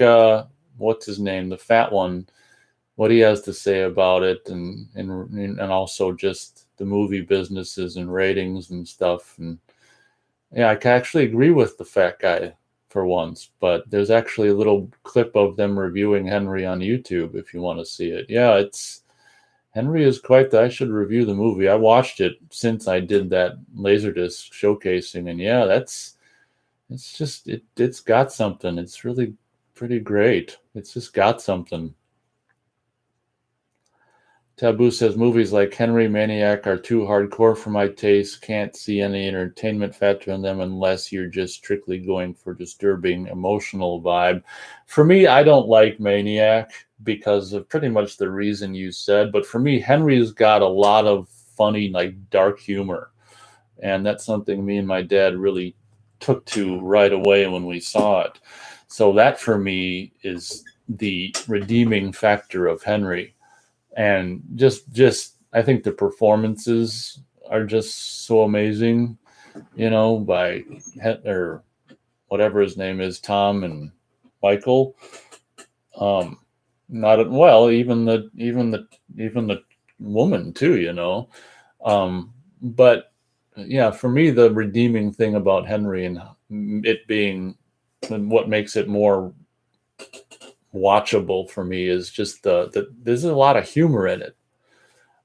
what's his name, the fat one, what he has to say about it, and also just the movie businesses and ratings and stuff. And yeah, I can actually agree with the fat guy for once, but there's actually a little clip of them reviewing Henry on YouTube if you want to see it. Yeah, Henry is quite I should review the movie. I watched it since I did that Laserdisc showcasing, and yeah, it's got something. It's really pretty great. It's just got something. Taboo says movies like Henry Maniac are too hardcore for my taste. Can't see any entertainment factor in them unless you're just strictly going for disturbing emotional vibe. For me, I don't like Maniac because of pretty much the reason you said. But for me, Henry's got a lot of funny, like dark humor. And that's something me and my dad really took to right away when we saw it. So that for me is the redeeming factor of Henry. And just I think the performances are just so amazing, by or whatever his name is, Tom and Michael. Not well, even the woman too, but yeah, for me the redeeming thing about Henry and it being and what makes it more watchable for me is just the there's a lot of humor in it.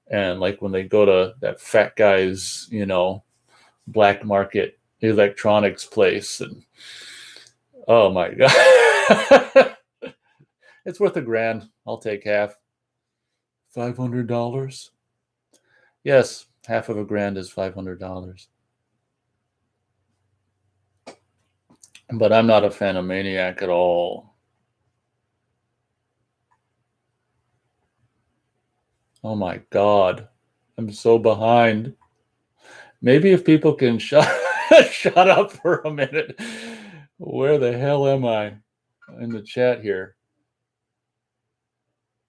And like when they go to that fat guy's, black market electronics place, and oh my god, it's worth $1,000. I'll take half. $500. Yes, half of $1,000 is $500. But I'm not a fan of Maniac at all. Oh my god, I'm so behind. Maybe if people can shut shut up for a minute. Where the hell am I in the chat here?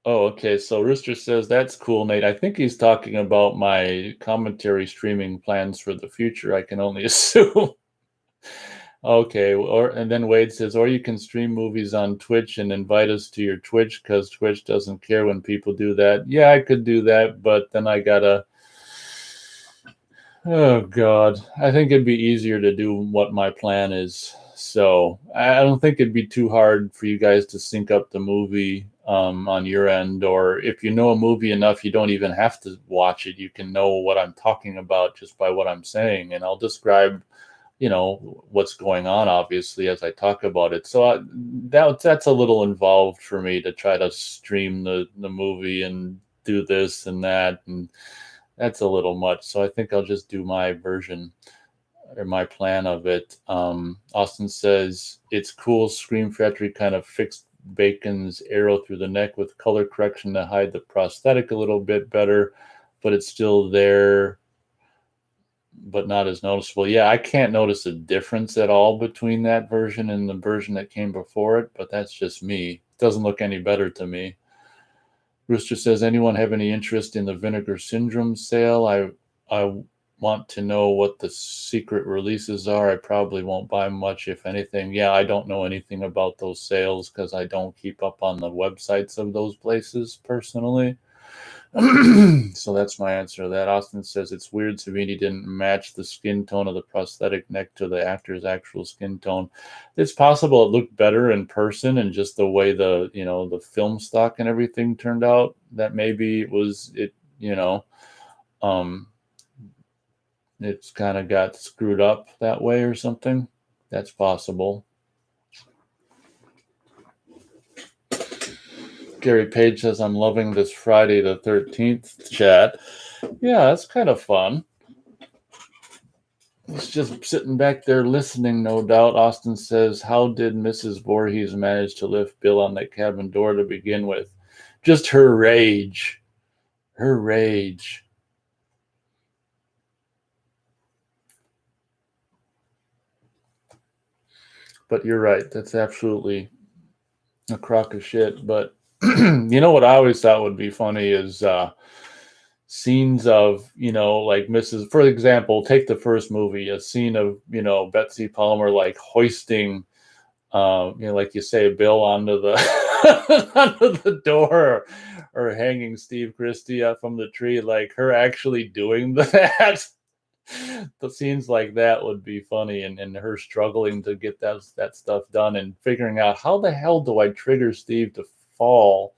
Oh, okay. So Rooster says that's cool, Nate. I think he's talking about my commentary streaming plans for the future. I can only assume. Okay, and then Wade says, or you can stream movies on Twitch and invite us to your Twitch because Twitch doesn't care when people do that. Yeah, I could do that, but then I gotta. Oh God, I think it'd be easier to do what my plan is. So I don't think it'd be too hard for you guys to sync up the movie on your end, or if you know a movie enough, you don't even have to watch it. You can know what I'm talking about just by what I'm saying, and I'll describe, what's going on, obviously, as I talk about it. So that's a little involved for me to try to stream the movie and do this and that, and that's a little much. So I think I'll just do my version or my plan of it. Austin says it's cool. Scream Factory kind of fixed Bacon's arrow through the neck with color correction to hide the prosthetic a little bit better, but it's still there, but not as noticeable. Yeah, I can't notice a difference at all between that version and the version that came before it, but that's just me. It doesn't look any better to me. Rooster says, anyone have any interest in the Vinegar Syndrome sale? I want to know what the secret releases are. I probably won't buy much, if anything. Yeah, I don't know anything about those sales because I don't keep up on the websites of those places personally. So that's my answer to that. Austin says it's weird Savini didn't match the skin tone of the prosthetic neck to the actor's actual skin tone. It's possible it looked better in person and just the way the film stock and everything turned out, that maybe it was it's kind of got screwed up that way or something. That's possible. Gary Page says, I'm loving this Friday the 13th chat. Yeah, that's kind of fun. It's just sitting back there listening, no doubt. Austin says, how did Mrs. Voorhees manage to lift Bill on that cabin door to begin with? Just her rage. Her rage. But you're right. That's absolutely a crock of shit. But what I always thought would be funny is scenes of, like Mrs. For example, take the first movie, a scene of, Betsy Palmer like hoisting, like you say, Bill onto the onto the door, or hanging Steve Christie up from the tree, like her actually doing that. The scenes like that would be funny, and her struggling to get that stuff done and figuring out how the hell do I trigger Steve to fall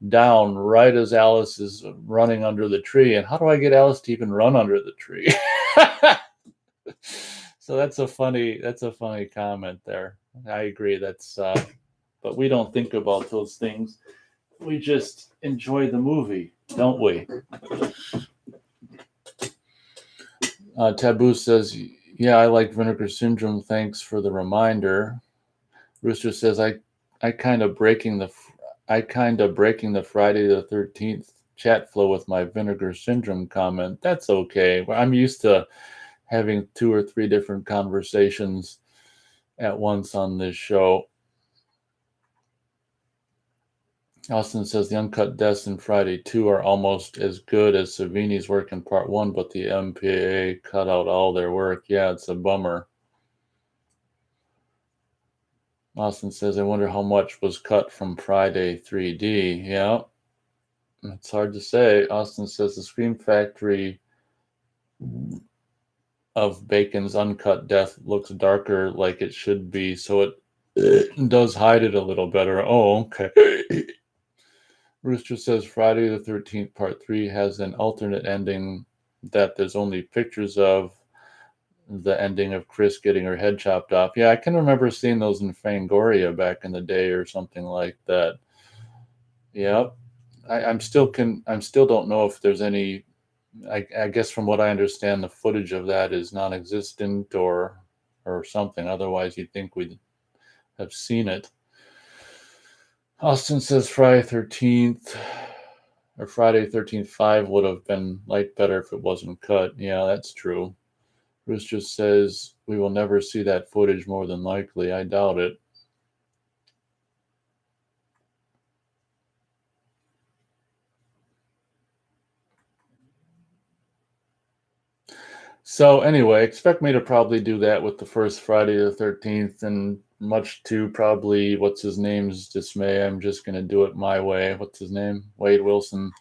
down right as Alice is running under the tree, and how do I get Alice to even run under the tree? So that's a funny comment there. I agree. That's but we don't think about those things. We just enjoy the movie, don't we? Taboo says, yeah, I like Vinegar Syndrome. Thanks for the reminder. Rooster says, I kind of breaking the Friday the 13th chat flow with my Vinegar Syndrome comment. That's okay. I'm used to having 2 or 3 different conversations at once on this show. Austin says the uncut deaths in Friday 2 are almost as good as Savini's work in part 1, but the MPAA cut out all their work. Yeah, it's a bummer. Austin says, I wonder how much was cut from Friday 3D. Yeah, it's hard to say. Austin says the Scream Factory of Bacon's uncut death looks darker like it should be, so it does hide it a little better. Oh, okay. Rooster says Friday the 13th Part 3 has an alternate ending that there's only pictures of, the ending of Chris getting her head chopped off. Yeah, I can remember seeing those in Fangoria back in the day or something like that. Yep. I'm still don't know if there's any. I guess from what I understand, the footage of that is non-existent or something. Otherwise, you'd think we'd have seen it. Austin says Friday 13th or Friday 13th 5 would have been liked better if it wasn't cut. Yeah, that's true. Rooster says we will never see that footage more than likely. I doubt it. So anyway, expect me to probably do that with the first Friday the 13th, and much to probably what's his name's dismay, I'm just going to do it my way. What's his name? Wade Wilson.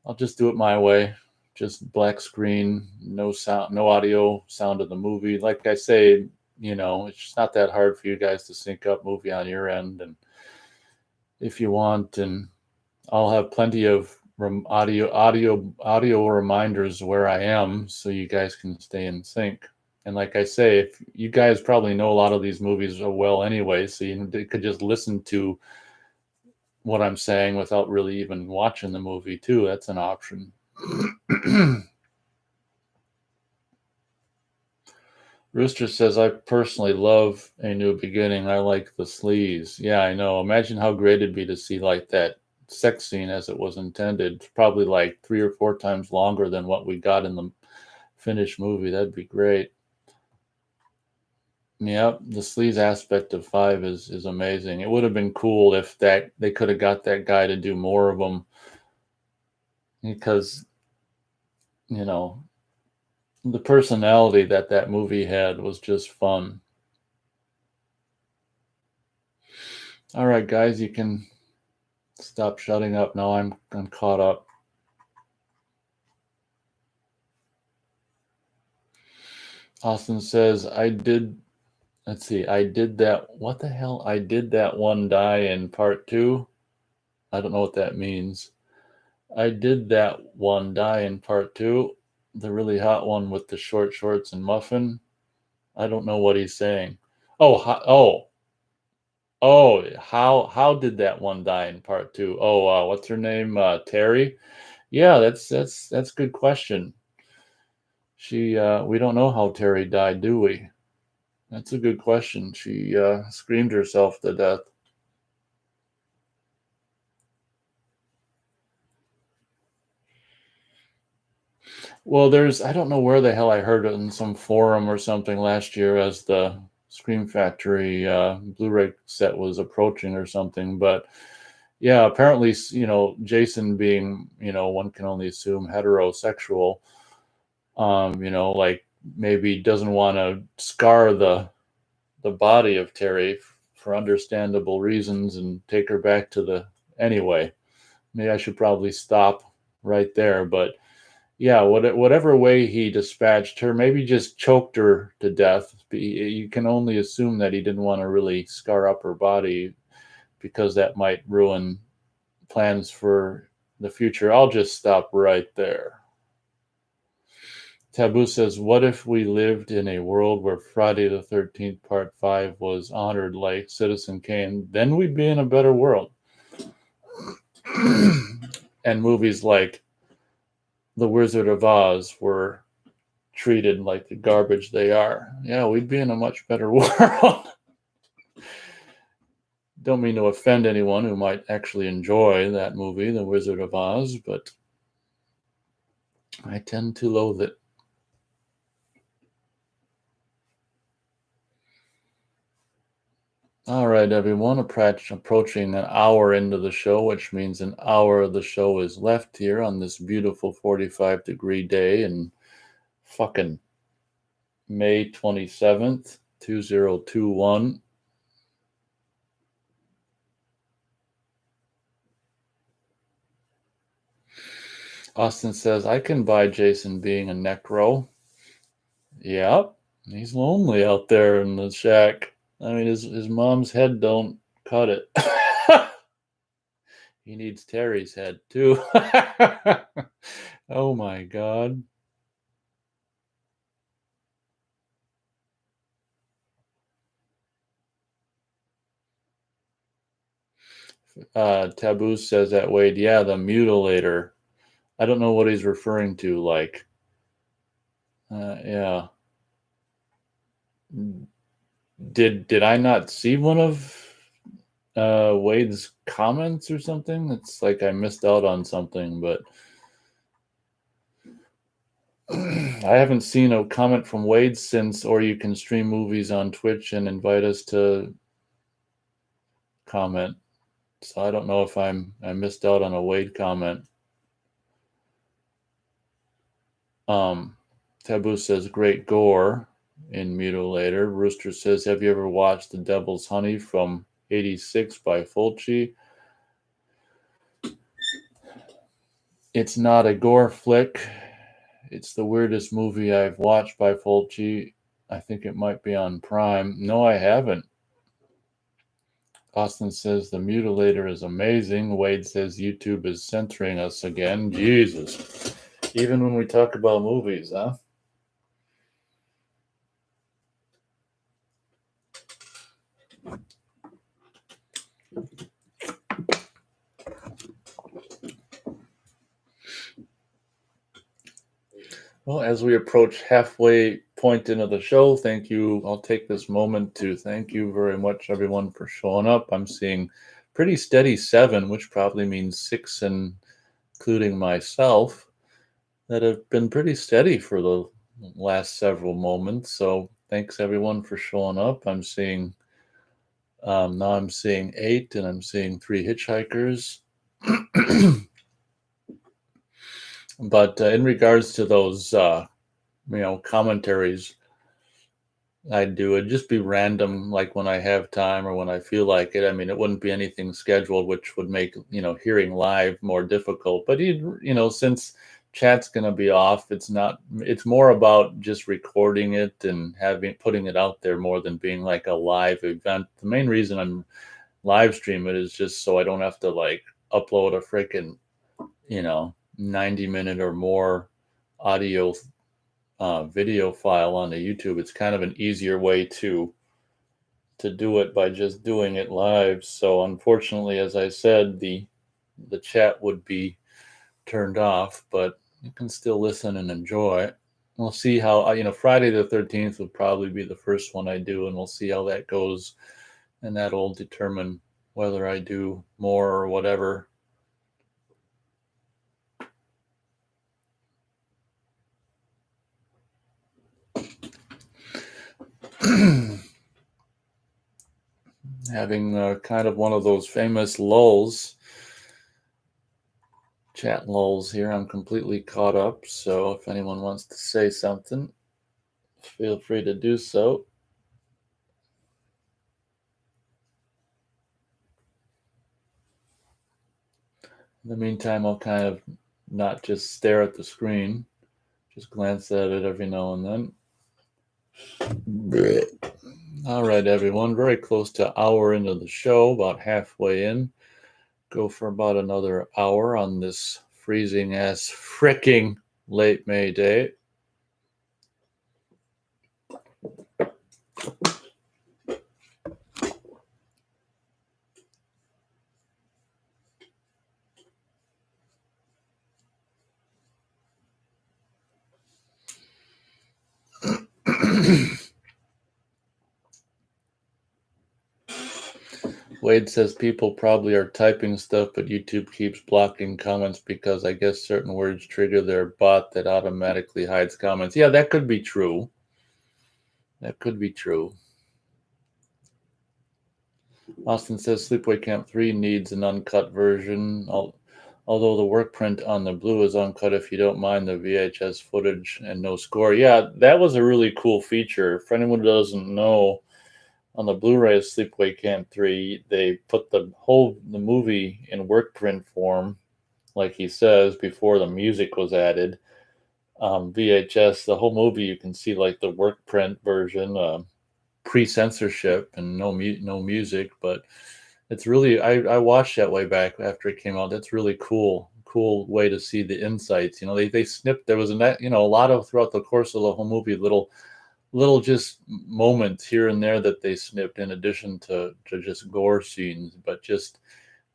I'll just do it my way. Just black screen, no sound, no audio, sound of the movie. Like I say, it's just not that hard for you guys to sync up movie on your end, and if you want, and I'll have plenty of audio reminders where I am, so you guys can stay in sync. And like I say, if you guys probably know a lot of these movies well anyway, so you could just listen to what I'm saying without really even watching the movie too. That's an option. Rooster says, I personally love A New Beginning. I like the sleaze. Yeah, I know. Imagine how great it'd be to see like that sex scene as it was intended. It's probably like 3 or 4 times longer than what we got in the finished movie. That'd be great. Yep, the sleaze aspect of 5 is amazing. It would have been cool if that they could have got that guy to do more of them, because the personality that movie had was just fun. All right, guys, you can stop shutting up now. I'm caught up. Austin says, let's see, I did that. What the hell? I did that one die in part 2. I don't know what that means. I did that one die in part 2. The really hot one with the short shorts and muffin. I don't know what he's saying. How did that one die in part 2? What's her name? Terry? Yeah, that's a good question. We don't know how Terry died, do we? That's a good question. She screamed herself to death. Well, I don't know where the hell I heard it, in some forum or something last year as the Scream Factory Blu-ray set was approaching or something. But yeah, apparently, Jason being, one can only assume heterosexual, like maybe doesn't want to scar the body of Terry for understandable reasons and take her back anyway. Maybe I should probably stop right there, but yeah, whatever way he dispatched her, maybe just choked her to death. You can only assume that he didn't want to really scar up her body, because that might ruin plans for the future. I'll just stop right there. Taboo says, what if we lived in a world where Friday the 13th Part 5 was honored like Citizen Kane? Then we'd be in a better world. and movies like The Wizard of Oz were treated like the garbage they are, yeah, we'd be in a much better world. Don't mean to offend anyone who might actually enjoy that movie, The Wizard of Oz, but I tend to loathe it. All right, everyone, approaching an hour into the show, which means an hour of the show is left here on this beautiful 45-degree day in fucking May 27th, 2021. Austin says, I can buy Jason being a necro. Yep, he's lonely out there in the shack. I mean, his mom's head don't cut it. He needs Terry's head, too. Oh, my God. Taboo says that Wade, yeah, the mutilator. I don't know what he's referring to, like, yeah. Did I not see one of Wade's comments or something? It's like I missed out on something, but I haven't seen a comment from Wade since, or you can stream movies on Twitch and invite us to comment. So I don't know if I missed out on a Wade comment. Taboo says great gore in Mutilator. Rooster says, have you ever watched The Devil's Honey from '86 by Fulci? It's not a gore flick. It's the weirdest movie I've watched by Fulci. I think it might be on Prime. No, I haven't. Austin says the Mutilator is amazing. Wade says YouTube is censoring us again. Jesus. Even when we talk about movies, huh? Well, as we approach halfway point into the show, thank you. I'll take this moment to thank you very much, everyone, for showing up. I'm seeing pretty steady 7, which probably means 6, including myself, that have been pretty steady for the last several moments. So thanks, everyone, for showing up. I'm seeing now I'm seeing 8, and I'm seeing 3 hitchhikers. But in regards to those, commentaries, I'd do it just be random, like when I have time or when I feel like it. I mean, it wouldn't be anything scheduled, which would make hearing live more difficult. But since chat's going to be off, it's not. It's more about just recording it and putting it out there more than being like a live event. The main reason I'm live stream it is just so I don't have to like upload a freaking 90-minute or more audio video file onto YouTube. It's kind of an easier way to do it by just doing it live. So unfortunately, as I said, the chat would be turned off, but you can still listen and enjoy. We'll see how Friday the 13th would probably be the first one I do, and we'll see how that goes, and that'll determine whether I do more or whatever. Having kind of one of those famous lulls, chat lulls here. I'm completely caught up, so if anyone wants to say something, feel free to do so. In the meantime, I'll kind of not just stare at the screen, just glance at it every now and then. All right, everyone, very close to an hour into the show, about halfway in. Go for about another hour on this freezing ass fricking late May day. Wade says people probably are typing stuff, but YouTube keeps blocking comments because I guess certain words trigger their bot that automatically hides comments. Yeah, that could be true. That could be true. Austin says Sleepaway Camp 3 needs an uncut version, although the work print on the Blue is uncut if you don't mind the VHS footage and no score. Yeah, that was a really cool feature. For anyone who doesn't know, on the Blu-ray of Sleepaway Camp 3, they put the movie in work print form, like he says, before the music was added. VHS, the whole movie, you can see like the work print version, pre-censorship and no music, but it's really I watched that way back after it came out. That's really cool way to see the insights. They snipped, there was a lot of, throughout the course of the whole movie, little just moments here and there that they snipped, in addition to just gore scenes, but just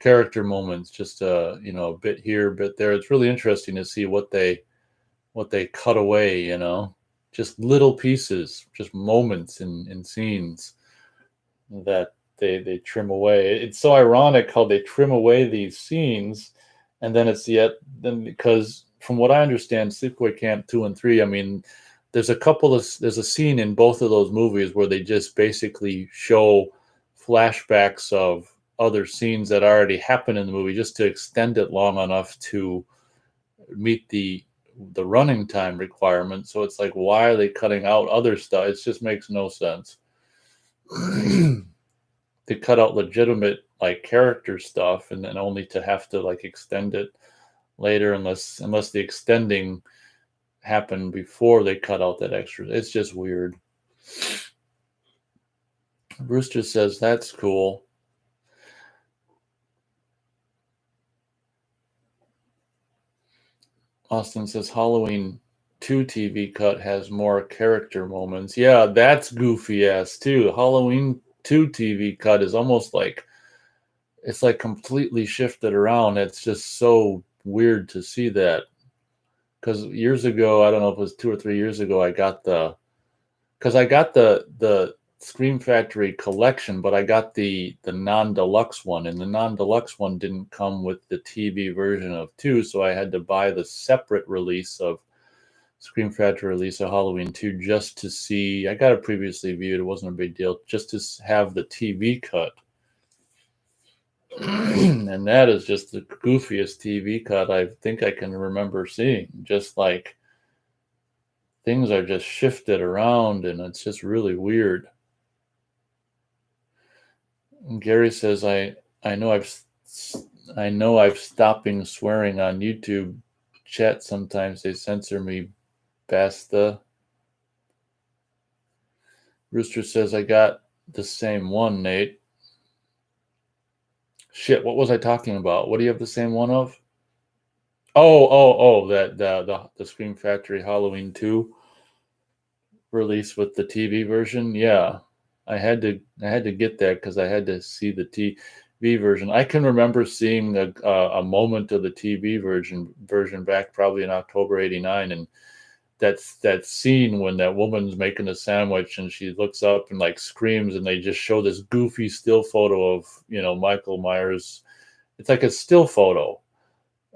character moments, just a bit here, bit there. It's really interesting to see what they cut away, just little pieces, just moments in scenes that they trim away. It's so ironic how they trim away these scenes, and then because from what I understand, Sleepaway Camp 2 and 3, I mean, there's a scene in both of those movies where they just basically show flashbacks of other scenes that already happened in the movie, just to extend it long enough to meet the running time requirement. So it's like, why are they cutting out other stuff? It just makes no sense. They cut out legitimate like character stuff, and then only to have to like extend it later, unless the extending happened before they cut out that extra. It's just weird. Brewster says that's cool. Austin says Halloween 2 TV cut has more character moments. Yeah, that's goofy ass too. Halloween 2 TV cut is almost like, it's like completely shifted around. It's just so weird to see that. Because years ago, I don't know if it was 2 or 3 years ago, I got the Scream Factory collection, but I got the non-deluxe one, and the non-deluxe one didn't come with the TV version of 2, so I had to buy the separate release of Scream Factory release of Halloween 2 just to see. I got it previously viewed, it wasn't a big deal, just to have the TV cut. And that is just the goofiest TV cut I think I can remember seeing. Just like, things are just shifted around, and it's just really weird. Gary says, I know I've stopping swearing on YouTube chat. Sometimes they censor me. Basta. Rooster says, I got the same one, Nate. Shit, what was I talking about? What do you have the same one of? Oh, that the Scream Factory Halloween 2 release with the TV version. Yeah. I had to get that because I had to see the TV version. I can remember seeing a moment of the TV version back probably in October '89, and that scene when that woman's making a sandwich and she looks up and like screams, and they just show this goofy still photo of Michael Myers. It's like a still photo.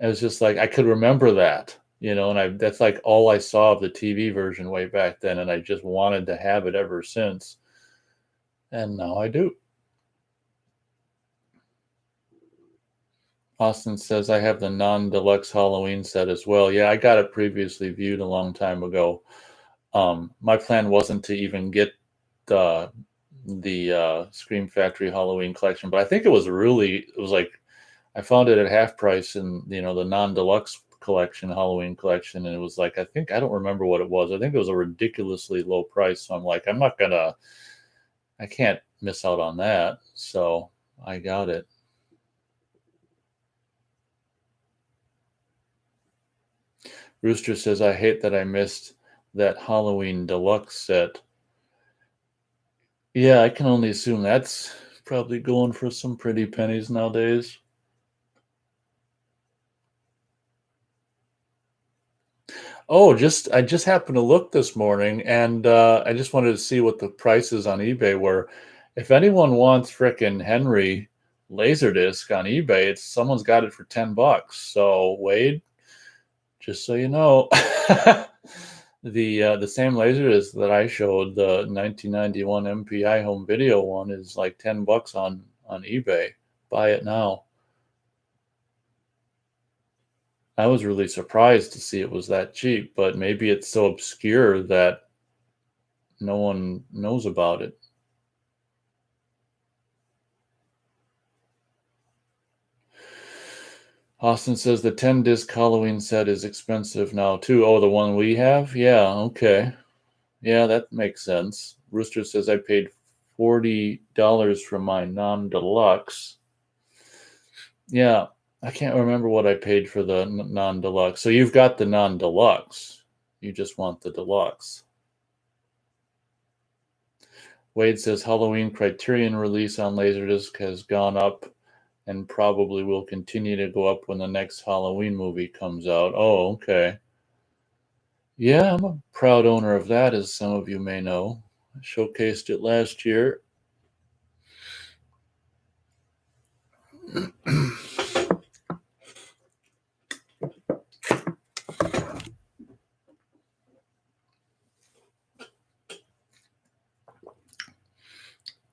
It was just like, I could remember that, and that's like all I saw of the TV version way back then, and I just wanted to have it ever since. And now I do. Austin says, I have the non-deluxe Halloween set as well. Yeah, I got it previously viewed a long time ago. My plan wasn't to even get the Scream Factory Halloween collection, but I think it was like, I found it at half price in the non-deluxe collection, Halloween collection, and it was like, I don't remember what it was. I think it was a ridiculously low price. So I'm like, I can't miss out on that. So I got it. Rooster says, I hate that I missed that Halloween deluxe set. Yeah, I can only assume that's probably going for some pretty pennies nowadays. Oh, I just happened to look this morning, and I just wanted to see what the prices on eBay were. If anyone wants frickin' Henry Laserdisc on eBay, it's someone's got it for $10. So Wade, just so you know, the same Laserdisc that I showed, the 1991 MPI home video one, is like $10 on eBay. Buy it now. I was really surprised to see it was that cheap, but maybe it's so obscure that no one knows about it. Austin says the 10 disc Halloween set is expensive now too. Oh, the one we have? Yeah, okay. Yeah, that makes sense. Rooster says I paid $40 for my non-deluxe. Yeah, I can't remember what I paid for the non-deluxe. So you've got the non-deluxe. You just want the deluxe. Wade says Halloween Criterion release on Laserdisc has gone up and probably will continue to go up when the next Halloween movie comes out. Oh, okay. Yeah, I'm a proud owner of that, as some of you may know. I showcased it last year.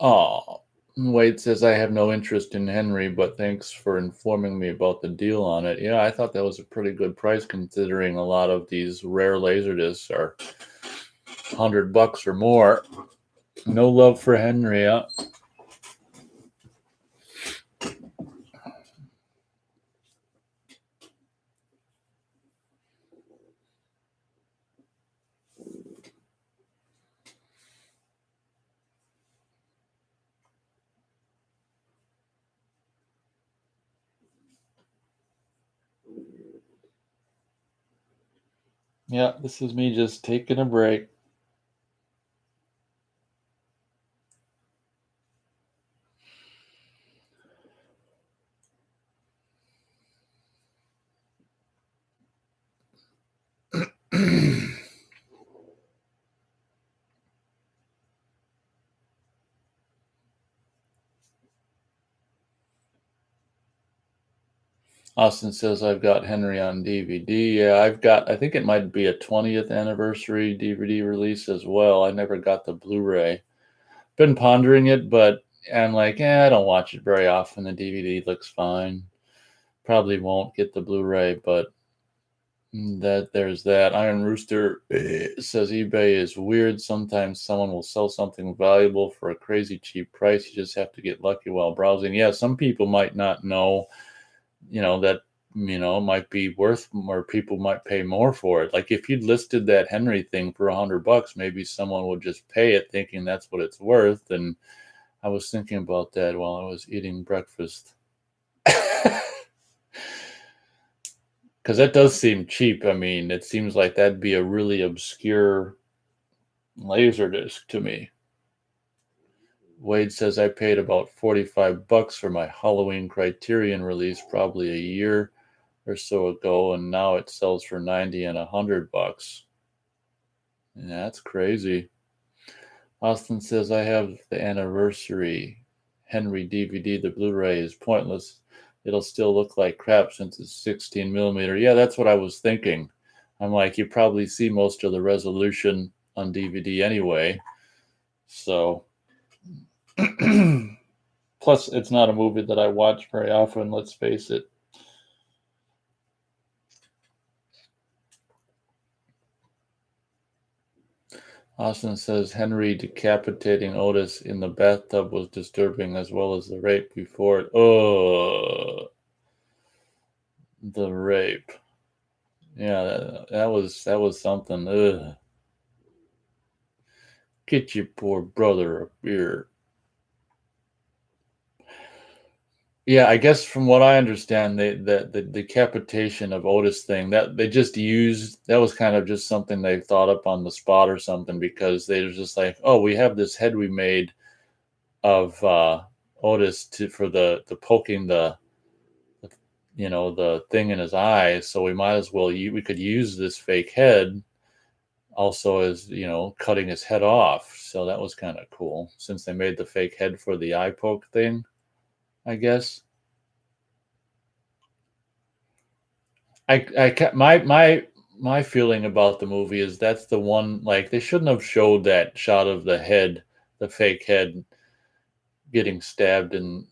Oh, Wade says I have no interest in Henry, but thanks for informing me about the deal on it. Yeah, I thought that was a pretty good price considering a lot of these rare Laserdiscs are $100 or more. No love for Henry, huh? Yeah, this is me just taking a break. Austin says I've got Henry on DVD. Yeah, I think it might be a 20th anniversary DVD release as well. I never got the Blu-ray. Been pondering it, but I'm like, I don't watch it very often. The DVD looks fine. Probably won't get the Blu-ray, but there's that. Iron Rooster says eBay is weird. Sometimes someone will sell something valuable for a crazy cheap price. You just have to get lucky while browsing. Yeah, some people might not know, that might be worth more. People might pay more for it. Like if you'd listed that Henry thing for $100, maybe someone would just pay it thinking that's what it's worth. And I was thinking about that while I was eating breakfast. Because that does seem cheap. I mean, it seems like that'd be a really obscure laser disc to me. Wade says I paid about $45 for my Halloween Criterion release probably a year or so ago, and now it sells for $90 and $100. Yeah, that's crazy. Austin says I have the anniversary Henry DVD. The Blu-ray is pointless. It'll still look like crap since it's 16 millimeter. Yeah, that's what I was thinking. I'm like, you probably see most of the resolution on DVD anyway. So, plus, it's not a movie that I watch very often, let's face it. Austin says Henry decapitating Otis in the bathtub was disturbing, as well as the rape before it. Oh, the rape. Yeah, that was something. Ugh. Get your poor brother a beer. Yeah, I guess from what I understand, the decapitation of Otis thing, that they just used, that was kind of just something they thought up on the spot or something, because they were just like, oh, we have this head we made of Otis for the poking the the thing in his eye, so we might as well we could use this fake head also as cutting his head off. So that was kind of cool since they made the fake head for the eye poke thing, I guess. My feeling about the movie is that's the one, like, they shouldn't have showed that shot of the head, the fake head getting stabbed, and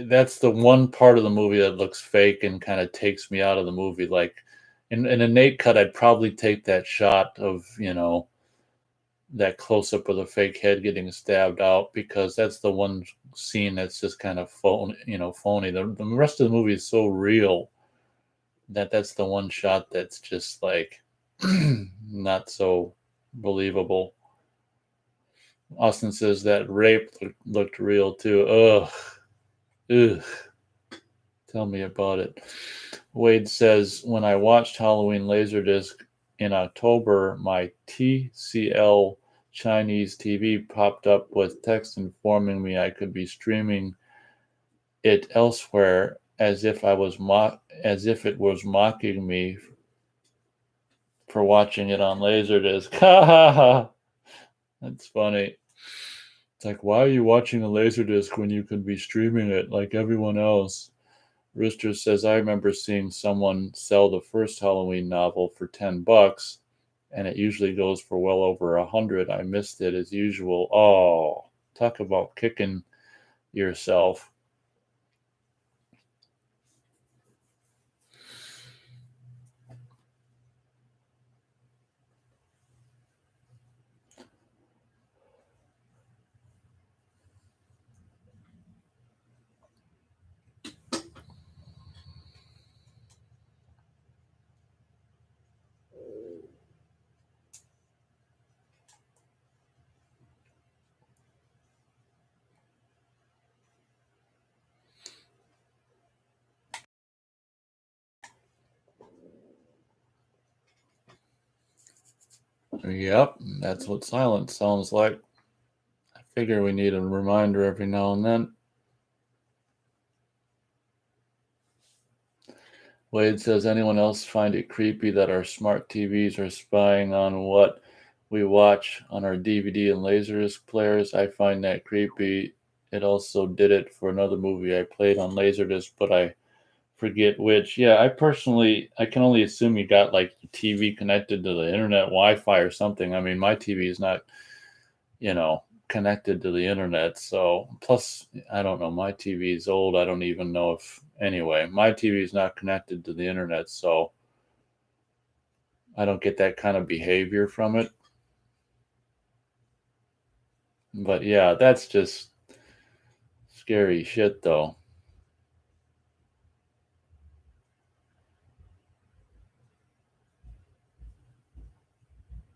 that's the one part of the movie that looks fake and kind of takes me out of the movie. Like in a Nate cut, I'd probably take that shot of that close up of the fake head getting stabbed out, because that's the one scene that's just kind of phony. The rest of the movie is so real that's the one shot that's just like not so believable. Austin says that rape looked real too. Ugh. Ugh. Tell me about it. Wade says, when I watched Halloween Laserdisc in October, my TCL Chinese TV popped up with text informing me I could be streaming it elsewhere, as if it was mocking me for watching it on Laserdisc. Ha ha ha. That's funny. It's like, why are you watching a Laserdisc when you could be streaming it like everyone else? Rooster says, I remember seeing someone sell the first Halloween novel for $10, and it usually goes for well over 100. I missed it as usual. Oh, talk about kicking yourself. Yep, that's what silence sounds like. I figure we need a reminder every now and then. Wade says, anyone else find it creepy that our smart TVs are spying on what we watch on our DVD and Laserdisc players? I find that creepy. It also did it for another movie I played on Laserdisc, but I forget which. Yeah, I can only assume you got like the TV connected to the internet, Wi-Fi or something. I mean, my TV is not, connected to the internet. So, plus, I don't know, my TV is old. I don't even know if, anyway, my TV is not connected to the internet. So, I don't get that kind of behavior from it. But yeah, that's just scary shit, though.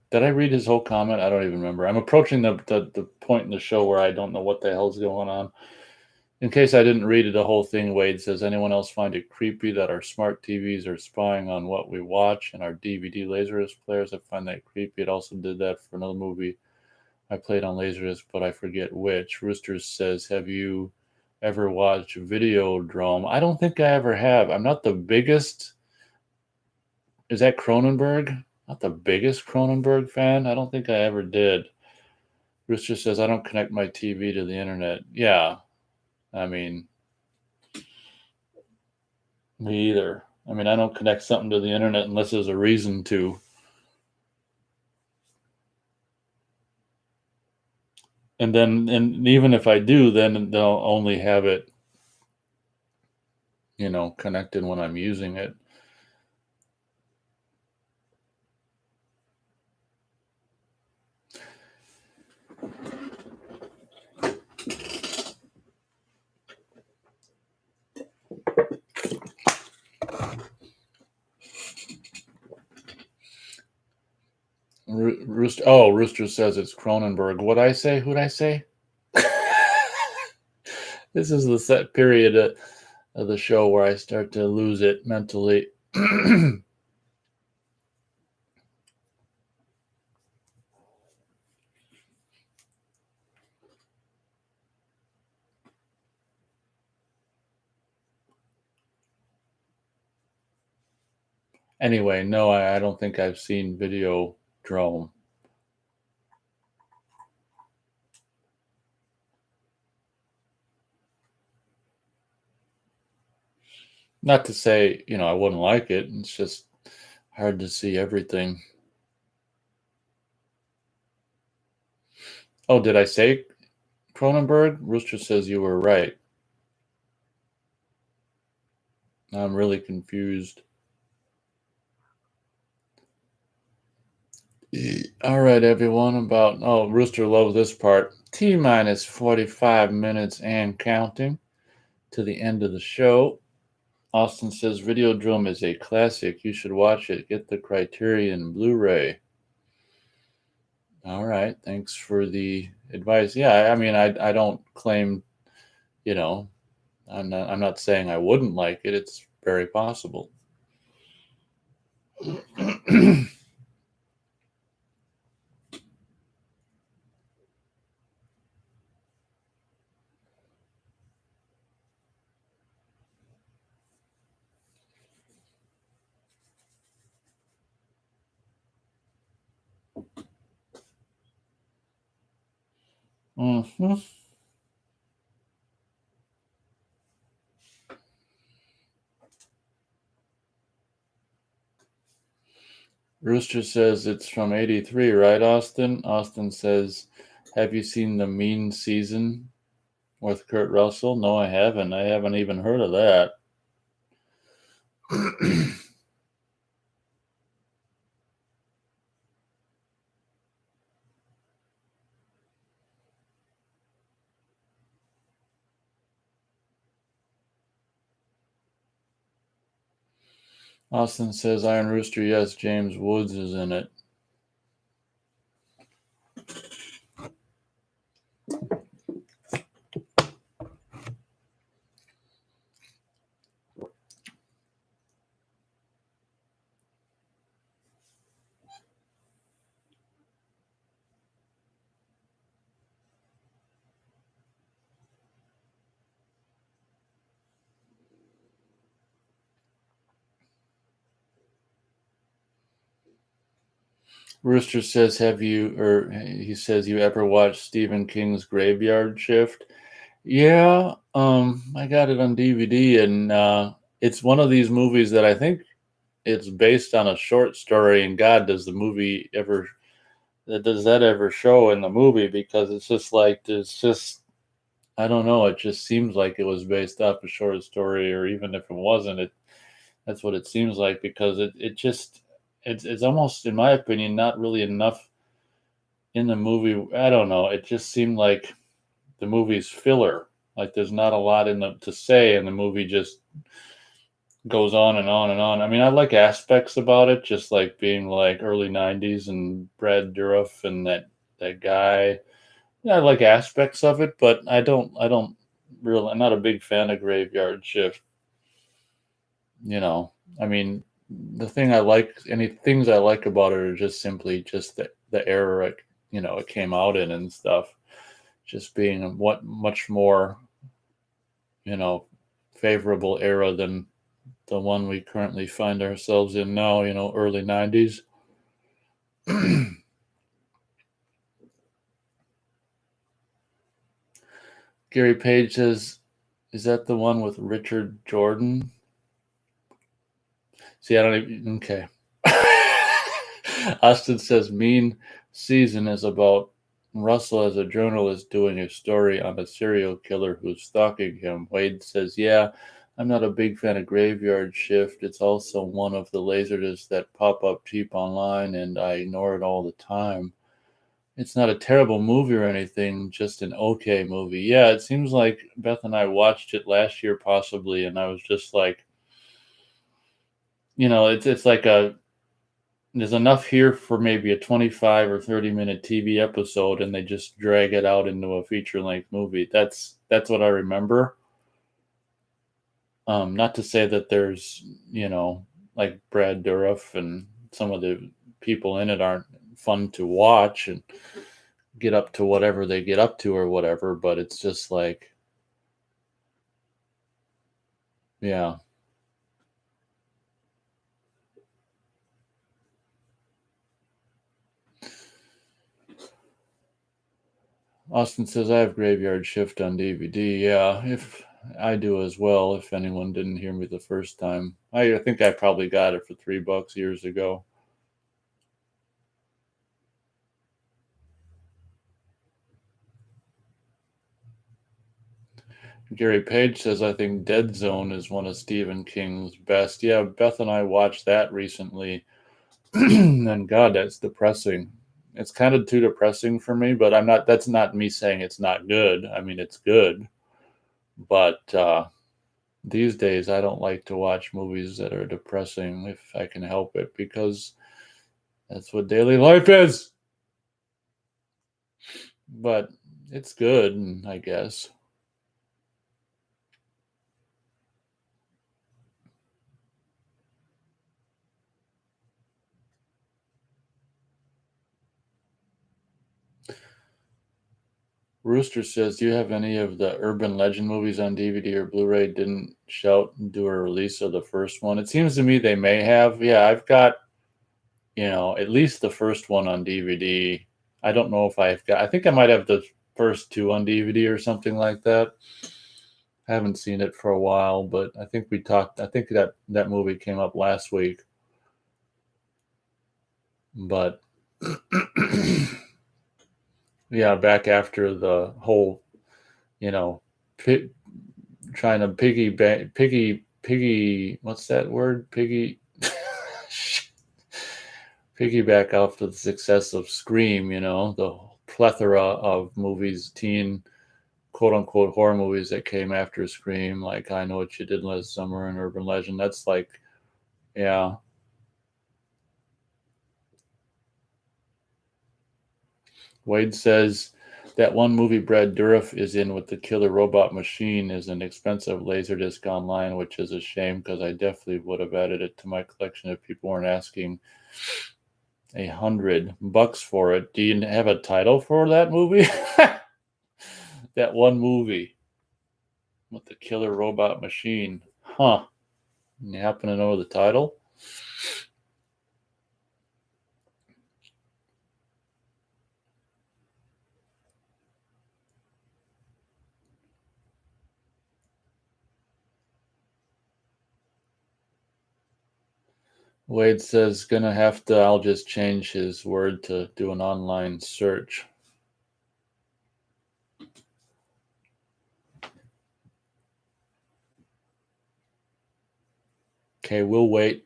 Did I read his whole comment? I don't even remember. I'm approaching the point in the show where I don't know what the hell's going on. In case I didn't read the whole thing, Wade says, anyone else find it creepy that our smart TVs are spying on what we watch and our DVD Laserdisc players? I find that creepy. It also did that for another movie I played on Laserdisc, but I forget which. Roosters says, have you ever watched Videodrome? I don't think I ever have. I'm not the biggest. Is that Cronenberg? Not the biggest Cronenberg fan. I don't think I ever did. Rooster says, I don't connect my TV to the internet. Yeah, I mean, me either. I mean, I don't connect something to the internet unless there's a reason to. And even if I do, then they'll only have it, connected when I'm using it. Rooster says it's Cronenberg. What'd I say? Who'd I say? This is the set period of the show where I start to lose it mentally. Anyway, no, I don't think I've seen Videodrome. Not to say, I wouldn't like it. It's just hard to see everything. Oh, did I say Cronenberg? Rooster says you were right. I'm really confused. All right, everyone. Rooster loves this part. T minus 45 minutes and counting to the end of the show. Austin says Videodrome is a classic. You should watch it. Get the Criterion Blu-ray. All right. Thanks for the advice. Yeah, I mean, I don't claim, you know, I'm not saying I wouldn't like it. It's very possible. hmm Rooster says it's from '83, right, Austin? Austin says, have you seen The Mean Season with Kurt Russell? No, I haven't. I haven't even heard of that. Austin says, Iron Rooster, yes, James Woods is in it. Rooster says, he says, you ever watched Stephen King's Graveyard Shift? Yeah, I got it on DVD, and it's one of these movies that I think it's based on a short story. And God, does that ever show in the movie? Because it's just like I don't know. It just seems like it was based off a short story, or even if it wasn't, that's what it seems like because it's almost, in my opinion, not really enough in the movie. I don't know. It just seemed like the movie's filler. Like there's not a lot in the to say, and the movie just goes on and on and on. I mean, I like aspects about it, just like being like early '90s and Brad Dourif and that guy. Yeah, I like aspects of it, but I don't really. I'm not a big fan of Graveyard Shift. You know, I mean, any things I like about it are just simply just the era it came out in and stuff. Just being what much more you know favorable era than the one we currently find ourselves in now. Early '90s. Gary Page says, "Is that the one with Richard Jordan?" See, I don't even. Okay. Austin says, "Mean Season is about Russell as a journalist doing a story on a serial killer who's stalking him." Wade says, "Yeah, I'm not a big fan of Graveyard Shift. It's also one of the laserdiscs that pop up cheap online, and I ignore it all the time. It's not a terrible movie or anything, just an okay movie." Yeah, it seems like Beth and I watched it last year, possibly, and I was just like, it's like there's enough here for maybe a 25 or 30-minute TV episode, and they just drag it out into a feature-length movie. That's what I remember. Not to say that there's, like Brad Dourif and some of the people in it aren't fun to watch and get up to whatever they get up to or whatever, but it's just like, yeah. Austin says, I have Graveyard Shift on DVD. Yeah, if I do as well, if anyone didn't hear me the first time. I think I probably got it for $3 years ago. Gary Page says, I think Dead Zone is one of Stephen King's best. Yeah, Beth and I watched that recently. And God, that's depressing. It's kind of too depressing for me, but that's not me saying it's not good. I mean, it's good. But these days, I don't like to watch movies that are depressing if I can help it, because that's what daily life is. But it's good, I guess. Rooster says, do you have any of the urban legend movies on DVD or Blu-ray? Didn't Shout do a release of the first one? It seems to me they may have. Yeah, I've got, at least the first one on DVD. I don't know if I think I might have the first two on DVD or something like that. I haven't seen it for a while, but I think I think that movie came up last week. But yeah, back after the whole, you know, pi- trying to what's that word? Piggyback off the success of Scream, the plethora of movies, teen quote unquote horror movies that came after Scream, like I Know What You Did Last Summer and Urban Legend. That's like, yeah. Wade says that one movie Brad Dourif is in with the killer robot machine is an expensive laserdisc online, which is a shame because I definitely would have added it to my collection if people weren't asking $100 for it. Do you have a title for that movie? That one movie with the killer robot machine. Huh. You happen to know the title? Wade says, I'll just change his word to do an online search. Okay, we'll wait.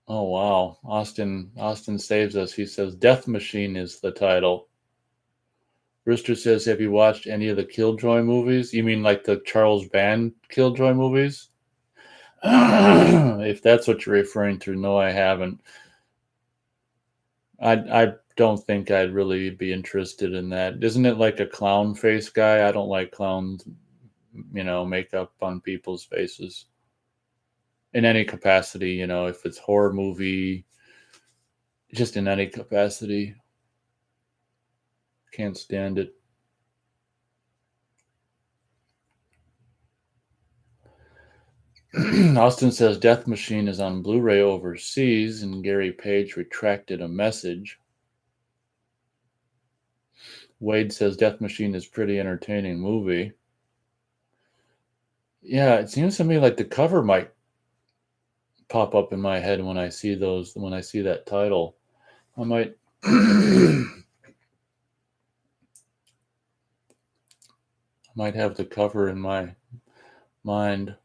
Oh wow. Austin saves us. He says Death Machine is the title. Rooster says, have you watched any of the Killjoy movies? You mean like the Charles Band Killjoy movies? If that's what you're referring to, no, I haven't. I don't think I'd really be interested in that. Isn't it like a clown face guy? I don't like clowns, makeup on people's faces in any capacity, if it's horror movie, just in any capacity. Can't stand it. Austin says Death Machine is on Blu-ray overseas, and Gary Page retracted a message. Wade says Death Machine is pretty entertaining movie. Yeah, it seems to me like the cover might pop up in my head when I see that title. I might might have the cover in my mind.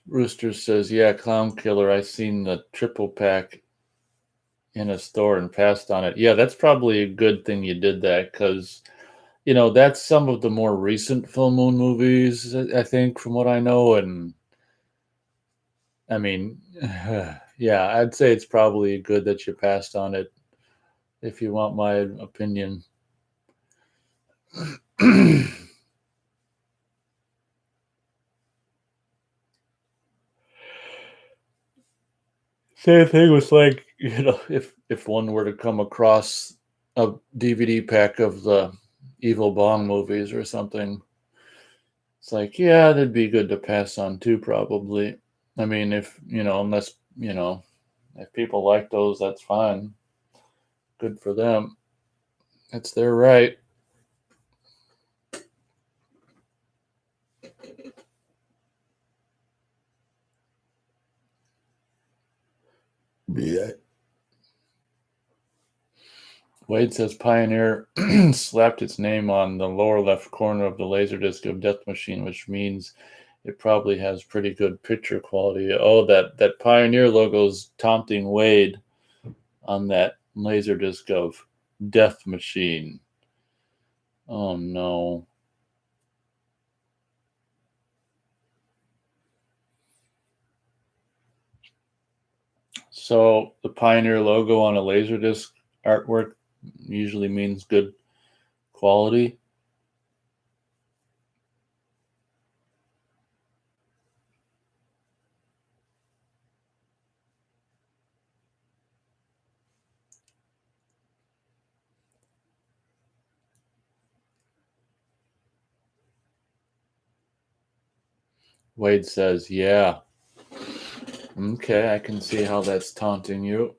Rooster says, yeah, Clown Killer. I seen the triple pack in a store and passed on it. Yeah, that's probably a good thing you did that, because that's some of the more recent full moon movies, I think, from what I know. And I mean, yeah, I'd say it's probably good that you passed on it, if you want my opinion. Same thing with like, if one were to come across a DVD pack of the Evil Bong movies or something, it's like, yeah, that'd be good to pass on too, probably. I mean, unless, if people like those, that's fine. Good for them. It's their right. Yeah. Wade says Pioneer slapped its name on the lower left corner of the Laserdisc of Death Machine, which means it probably has pretty good picture quality. Oh, that Pioneer logo's taunting Wade on that Laserdisc of Death Machine. Oh no. So the Pioneer logo on a Laserdisc artwork usually means good quality. Wade says, yeah. Okay, I can see how that's taunting you.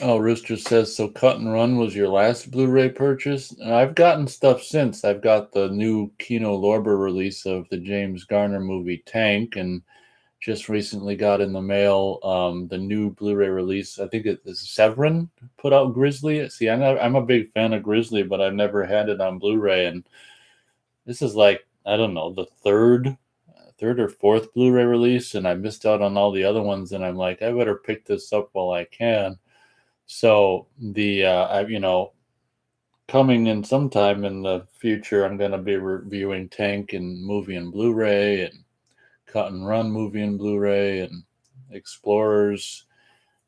Oh, Rooster says, so Cut and Run was your last Blu-ray purchase? And I've gotten stuff since. I've got the new Kino Lorber release of the James Garner movie Tank, and just recently got in the mail the new Blu-ray release. I think it is Severin put out Grizzly. See, I'm a big fan of Grizzly, but I've never had it on Blu-ray, and this is like, I don't know, the third or fourth Blu-ray release, and I missed out on all the other ones, and I'm like, I better pick this up while I can. So coming in sometime in the future, I'm going to be reviewing Tank and movie and Blu-ray, and Cut and Run movie and Blu-ray, and Explorers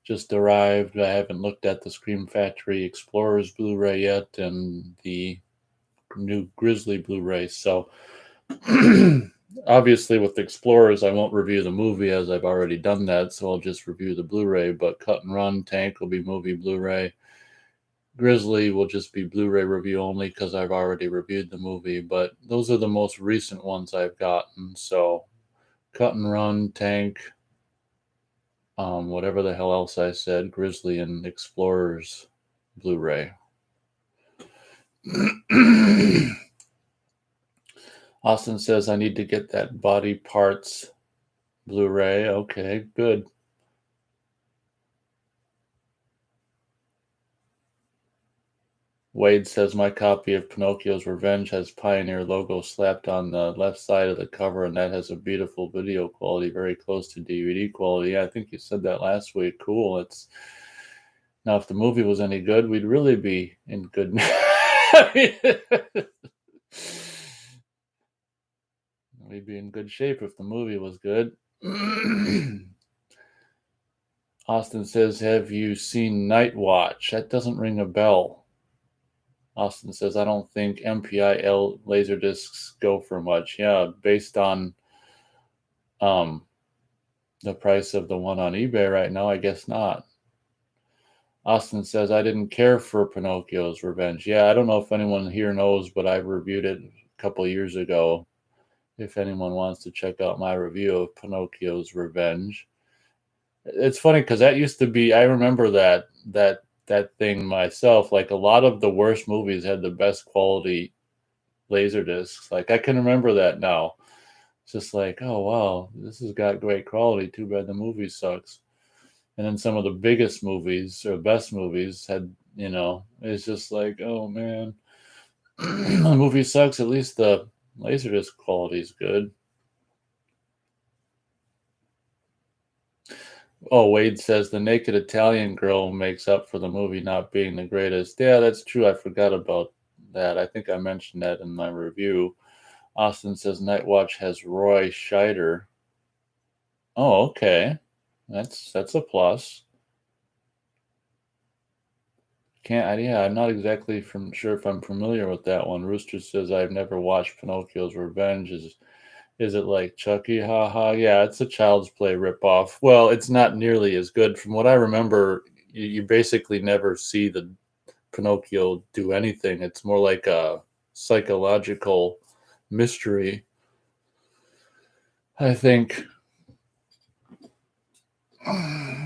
just arrived. I haven't looked at the Scream Factory Explorers Blu-ray yet, and the new Grizzly Blu-ray. So obviously with Explorers, I won't review the movie as I've already done that, so I'll just review the Blu-ray. But Cut and Run, Tank will be movie Blu-ray. Grizzly will just be Blu-ray review only because I've already reviewed the movie. But those are the most recent ones I've gotten. So Cut and Run, Tank, whatever the hell else I said, Grizzly and Explorers Blu-ray. Austin says I need to get that Body Parts Blu-ray. Okay, good. Wade says my copy of Pinocchio's Revenge has Pioneer logo slapped on the left side of the cover, and that has a beautiful video quality, very close to DVD quality. Yeah, I think you said that last week. Cool. It's now if the movie was any good, we'd really be in good. We'd be in good shape if the movie was good. Austin says, have you seen Night Watch? That doesn't ring a bell. Austin says, I don't think MPI Laserdiscs go for much. Yeah, based on the price of the one on eBay right now, I guess not. Austin says, I didn't care for Pinocchio's Revenge. Yeah, I don't know if anyone here knows, but I reviewed it a couple years ago. If anyone wants to check out my review of Pinocchio's Revenge. It's funny because that used to be, I remember that thing myself. Like a lot of the worst movies had the best quality laser discs. Like I can remember that now. It's just like, oh wow, this has got great quality. Too bad the movie sucks. And then some of the biggest movies or best movies had, it's just like, oh man, the movie sucks. At least the Laserdisc quality is good. Oh, Wade says the naked Italian girl makes up for the movie not being the greatest. Yeah, that's true. I forgot about that. I think I mentioned that in my review. Austin says Night Watch has Roy Scheider. Oh, okay. That's a plus. Yeah, I'm not exactly sure if I'm familiar with that one. Rooster says I've never watched Pinocchio's Revenge. Is it like Chucky? Ha ha. Yeah, it's a Child's Play ripoff. Well, it's not nearly as good. From what I remember, you basically never see the Pinocchio do anything. It's more like a psychological mystery, I think.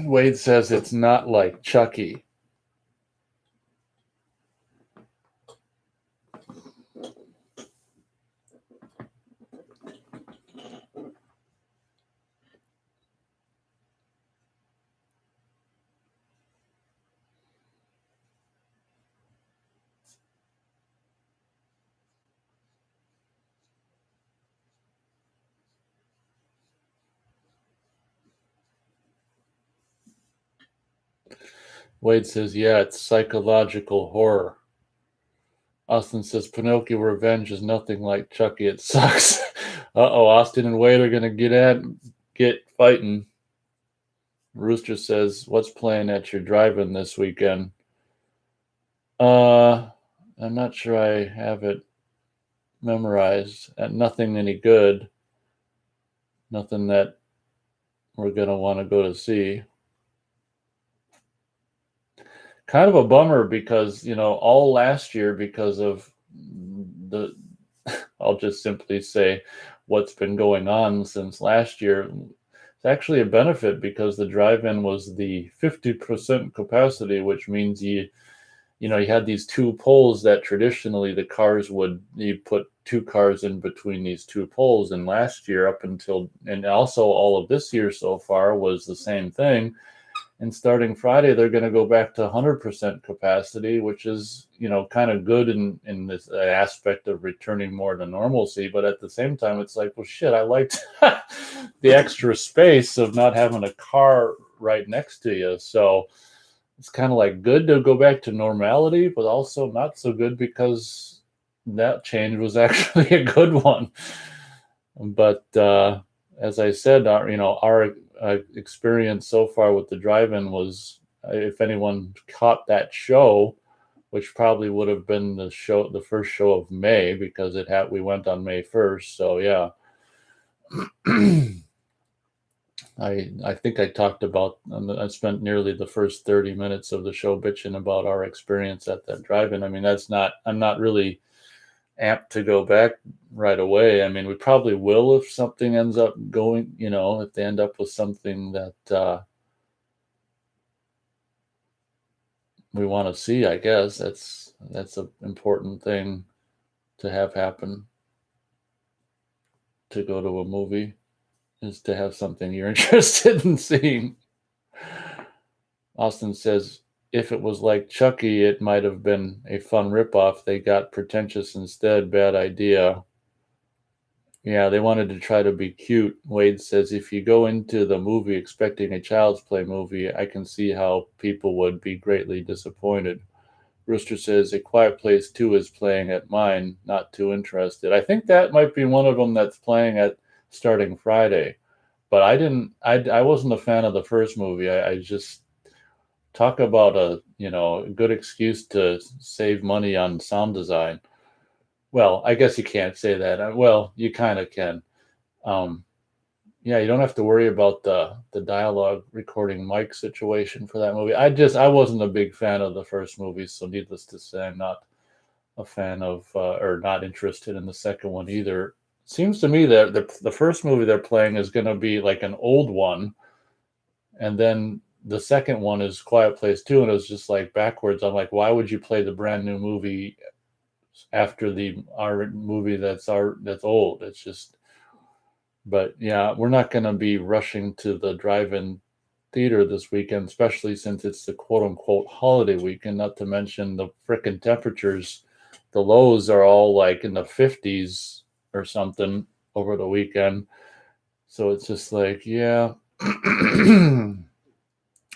Wade says it's not like Chucky. Wade says, yeah, it's psychological horror. Austin says Pinocchio Revenge is nothing like Chucky. It sucks. Uh-oh, Austin and Wade are gonna get fighting. Rooster says, what's playing at your drive-in this weekend? I'm not sure I have it memorized. Nothing any good. Nothing that we're gonna want to go to see. Kind of a bummer because, all last year because of the I'll just simply say what's been going on since last year. It's actually a benefit because the drive-in was the 50% capacity, which means you had these two poles that traditionally you put two cars in between these two poles. And last year and also all of this year so far was the same thing. And starting Friday, they're going to go back to 100% capacity, which is, kind of good in this aspect of returning more to normalcy. But at the same time, it's like, well, shit, I liked the extra space of not having a car right next to you. So it's kind of like good to go back to normality, but also not so good because that change was actually a good one. But as I said, our experience so far with the drive-in was, if anyone caught that show, which probably would have been the first show of May because we went on May 1st. So yeah, I think I talked about. I spent nearly the first 30 minutes of the show bitching about our experience at that drive-in. I mean, I'm not really amped to go back right away. I mean, we probably will if something ends up going, if they end up with something that we want to see, I guess. That's an important thing to have happen to go to a movie, is to have something you're interested in seeing. Austin says, if it was like Chucky, it might have been a fun ripoff. They got pretentious instead. Bad idea. Yeah, they wanted to try to be cute. Wade says, if you go into the movie expecting a Child's Play movie, I can see how people would be greatly disappointed. Rooster says, A Quiet Place 2 is playing at mine. Not too interested. I think that might be one of them that's playing at starting Friday. But I wasn't a fan of the first movie. I just talk about a good excuse to save money on sound design. Well, I guess you can't say that. Well, you kind of can. Um, yeah, you don't have to worry about the dialogue recording mic situation for that movie. I wasn't a big fan of the first movie, so needless to say, I'm not a fan of or not interested in the second one either. Seems to me that the first movie they're playing is going to be like an old one, and then the second one is Quiet Place 2, and it was just like backwards. I'm like, why would you play the brand new movie after our movie that's old? It's just, but yeah, we're not going to be rushing to the drive-in theater this weekend, especially since it's the quote-unquote holiday weekend, not to mention the frickin' temperatures. The lows are all like in the 50s or something over the weekend. So it's just like, yeah.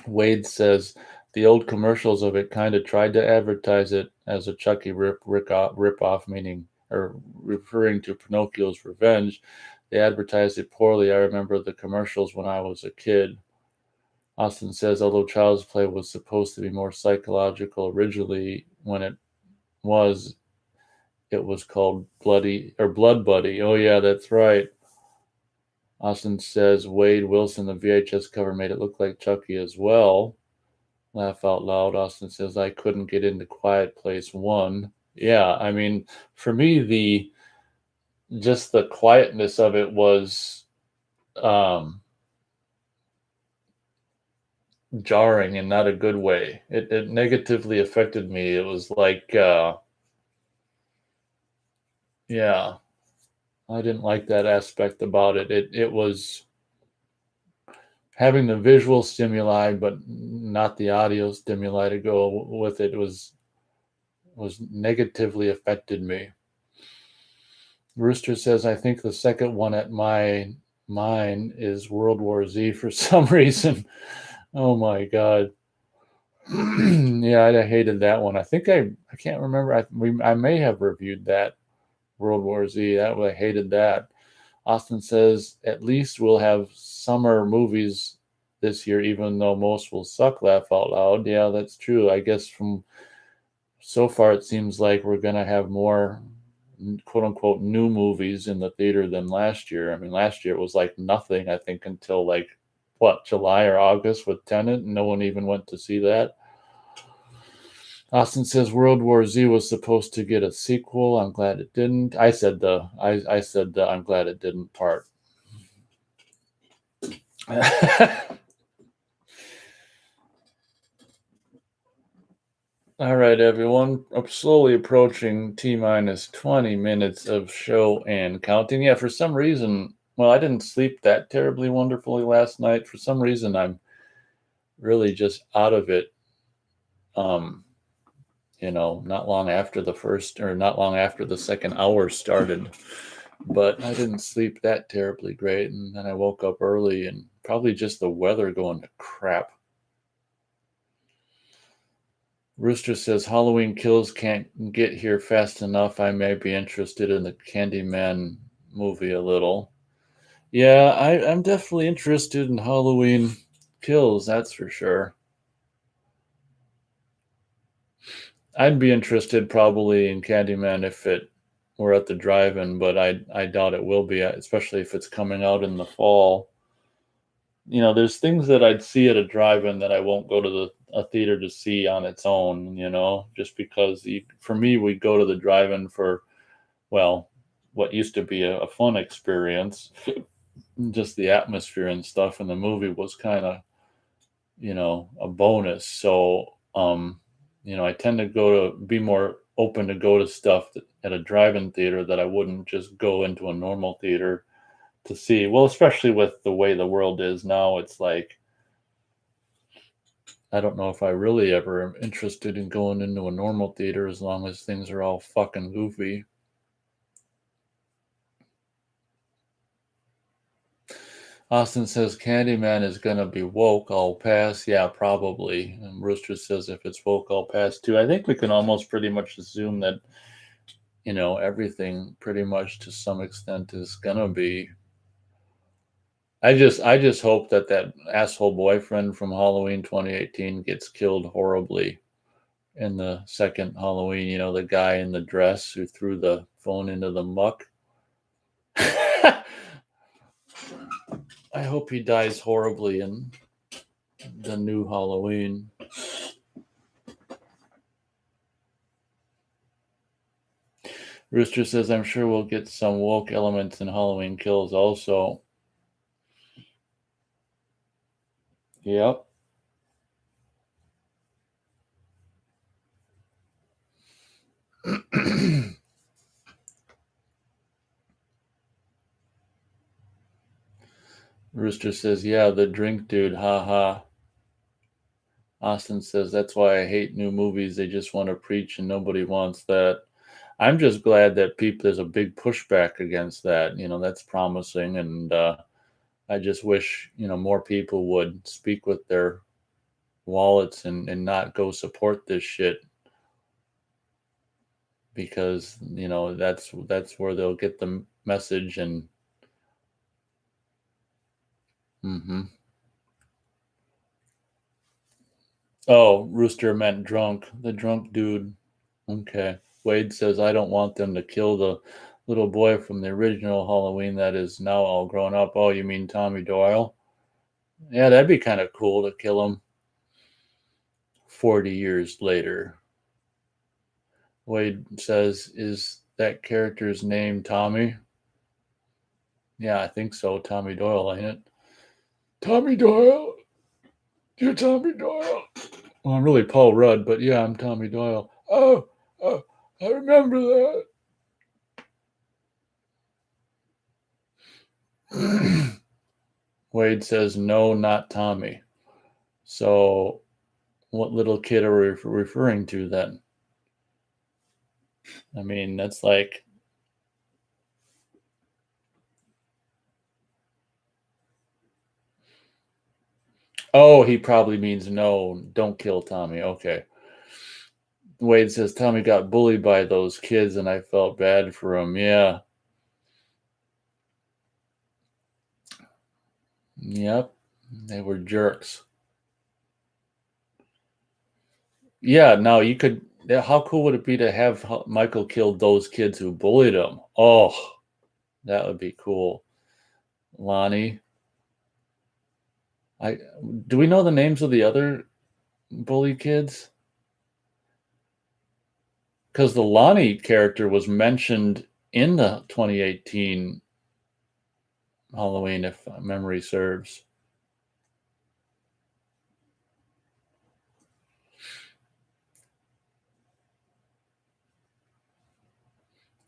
Wade says the old commercials of it kind of tried to advertise it as a Chucky rip-off, meaning or referring to Pinocchio's revenge. They advertised it poorly. I remember the commercials when I was a kid. Austin says, although Child's Play was supposed to be more psychological originally, when it was called Blood Buddy. Oh yeah, that's right. Austin says Wade Wilson, the VHS cover made it look like Chucky as well. Laugh out loud. Austin says I couldn't get into Quiet Place 1. Yeah, I mean, for me, just the quietness of it was jarring in not a good way. It negatively affected me. It was like, yeah, I didn't like that aspect about it. It was having the visual stimuli, but not the audio stimuli to go with it was negatively affected me. Rooster says, I think the second one at mine is World War Z for some reason. Oh my God. Yeah, I hated that one. I think I can't remember. I may have reviewed that World War Z. I hated that. Austin says, at least we'll have summer movies this year, even though most will suck. Laugh out loud. Yeah, that's true. I guess from so far, it seems like we're going to have more quote unquote new movies in the theater than last year. I mean, last year it was like nothing, I think, until like July or August with Tenet, and no one even went to see that. Austin says World War Z was supposed to get a sequel. I'm glad it didn't. I said the I'm glad it didn't part. All right, everyone. I'm slowly approaching T-minus 20 minutes of show and counting. Yeah, for some reason, well, I didn't sleep that terribly wonderfully last night. For some reason, I'm really just out of it. Not long after the second hour started. But I didn't sleep that terribly great, and then I woke up early, and probably just the weather going to crap. Rooster says Halloween Kills can't get here fast enough. I may be interested in the Candyman movie a little. Yeah, I'm definitely interested in Halloween Kills, that's for sure. I'd be interested probably in Candyman if it were at the drive-in, but I doubt it will be, especially if it's coming out in the fall. There's things that I'd see at a drive-in that I won't go to a theater to see on its own, just because for me, we go to the drive-in for, well, what used to be a fun experience, just the atmosphere and stuff, and the movie was kind of, a bonus. So, I tend to be more open to go to stuff at a drive-in theater that I wouldn't just go into a normal theater to see. Well, especially with the way the world is now, it's like, I don't know if I really ever am interested in going into a normal theater as long as things are all fucking goofy. Austin says Candyman is gonna be woke. I'll pass. Yeah, probably. And Rooster says if it's woke, I'll pass too. I think we can almost pretty much assume that, everything pretty much to some extent is gonna be. I just hope that asshole boyfriend from Halloween 2018 gets killed horribly in the second Halloween. The guy in the dress who threw the phone into the muck. I hope he dies horribly in the new Halloween. Rooster says, I'm sure we'll get some woke elements in Halloween Kills also. Yep. Rooster says, yeah, the drink dude, haha. Austin says, that's why I hate new movies. They just want to preach and nobody wants that. I'm just glad that there's a big pushback against that. That's promising. And I just wish, more people would speak with their wallets and not go support this shit, because, that's where they'll get the message. And oh, Rooster meant drunk, the drunk dude. Okay. Wade says, I don't want them to kill the little boy from the original Halloween that is now all grown up. Oh, you mean Tommy Doyle? Yeah, that'd be kind of cool to kill him 40 years later. Wade says, is that character's name Tommy? Yeah, I think so. Tommy Doyle, ain't it? Tommy Doyle? You're Tommy Doyle. Well, I'm really Paul Rudd, but yeah, I'm Tommy Doyle. Oh, I remember that. Wade says, no, not Tommy. So what little kid are we referring to then? I mean, that's like, oh, he probably means no, don't kill Tommy. Okay. Wade says, Tommy got bullied by those kids and I felt bad for him. Yeah. Yep. They were jerks. Yeah, now you could, how cool would it be to have Michael kill those kids who bullied him? Oh, that would be cool. Lonnie. Do we know the names of the other bully kids? Because the Lonnie character was mentioned in the 2018 Halloween, if memory serves.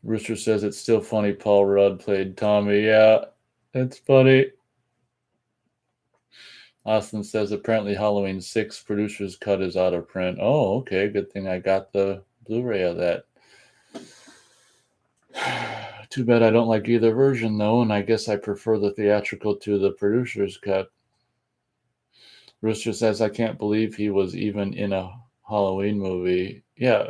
Rooster says it's still funny Paul Rudd played Tommy. Yeah, it's funny. Austin says apparently Halloween 6 producer's cut is out of print. Oh, okay. Good thing I got the Blu-ray of that. Too bad I don't like either version, though, and I guess I prefer the theatrical to the producer's cut. Rooster says, I can't believe he was even in a Halloween movie. Yeah.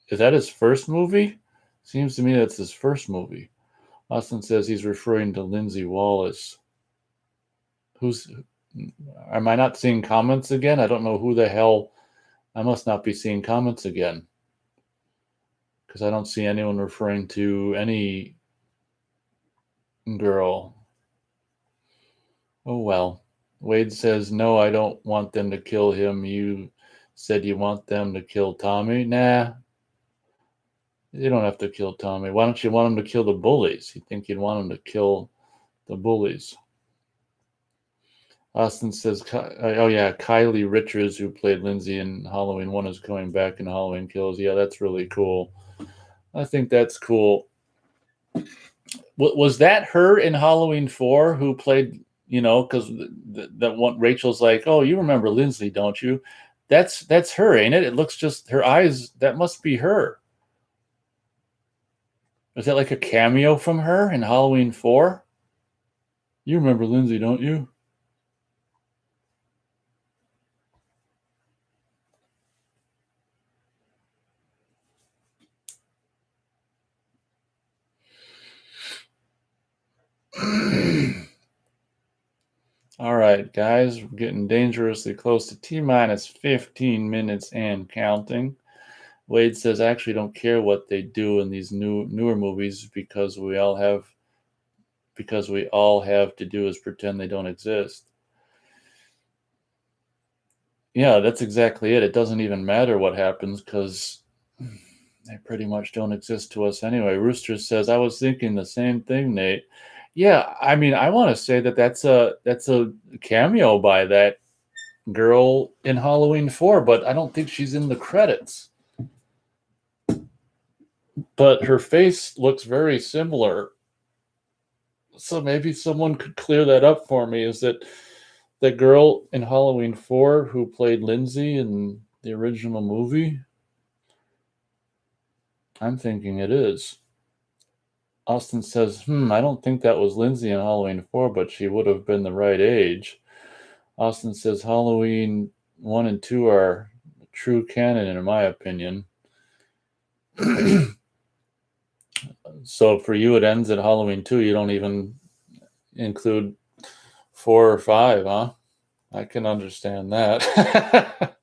Is that his first movie? Seems to me that's his first movie. Austin says he's referring to Lindsay Wallace. Am I not seeing comments again? I don't know who the hell. I must not be seeing comments again, because I don't see anyone referring to any girl. Oh, well. Wade says, no, I don't want them to kill him. You said you want them to kill Tommy? Nah, you don't have to kill Tommy. Why don't you want him to kill the bullies? You think you'd want him to kill the bullies? Austin says, oh yeah, Kylie Richards, who played Lindsay in Halloween 1, is coming back in Halloween Kills. Yeah, that's really cool. I think that's cool. Was that her in Halloween 4 who played, because that one, Rachel's like, oh, you remember Lindsay, don't you? That's her, ain't it? It looks just, her eyes, that must be her. Is that like a cameo from her in Halloween 4? You remember Lindsay, don't you? All right, guys, we're getting dangerously close to T-minus 15 minutes and counting. Wade says, I actually don't care what they do in these newer movies because we all have to do is pretend they don't exist. Yeah, that's exactly it. It doesn't even matter what happens because they pretty much don't exist to us anyway. Rooster says, I was thinking the same thing, Nate. Yeah, I mean, I want to say that's a cameo by that girl in Halloween 4, but I don't think she's in the credits. But her face looks very similar. So maybe someone could clear that up for me. Is it the girl in Halloween 4 who played Lindsay in the original movie? I'm thinking it is. Austin says, I don't think that was Lindsay in Halloween 4, but she would have been the right age. Austin says Halloween 1 and 2 are true canon, in my opinion. So for you, it ends at Halloween 2. You don't even include 4 or 5, huh? I can understand that.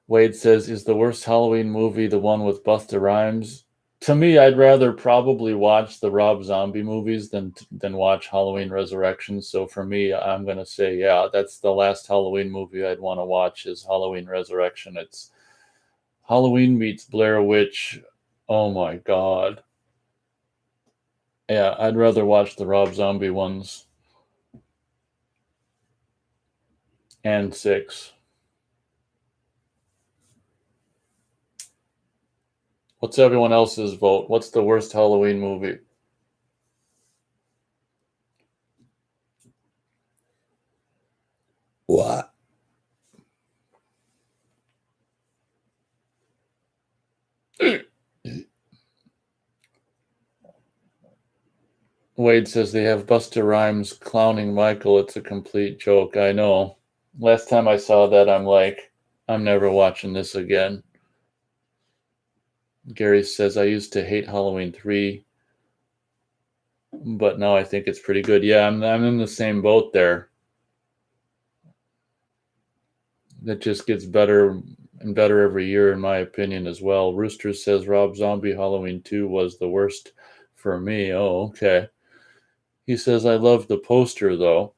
Wade says, is the worst Halloween movie the one with Busta Rhymes? To me, I'd rather probably watch the Rob Zombie movies than watch Halloween Resurrection. So for me, I'm gonna say, yeah, that's the last Halloween movie I'd want to watch is Halloween Resurrection. It's Halloween meets Blair Witch. Oh my God. Yeah, I'd rather watch the Rob Zombie ones and 6. What's everyone else's vote? What's the worst Halloween movie? What? Wade says they have Busta Rhymes clowning Michael. It's a complete joke. I know. Last time I saw that, I'm like, I'm never watching this again. Gary says, I used to hate Halloween 3, but now I think it's pretty good. Yeah, I'm in the same boat there. It just gets better and better every year, in my opinion, as well. Rooster says Rob Zombie Halloween 2 was the worst for me. Oh, okay. He says, I love the poster, though.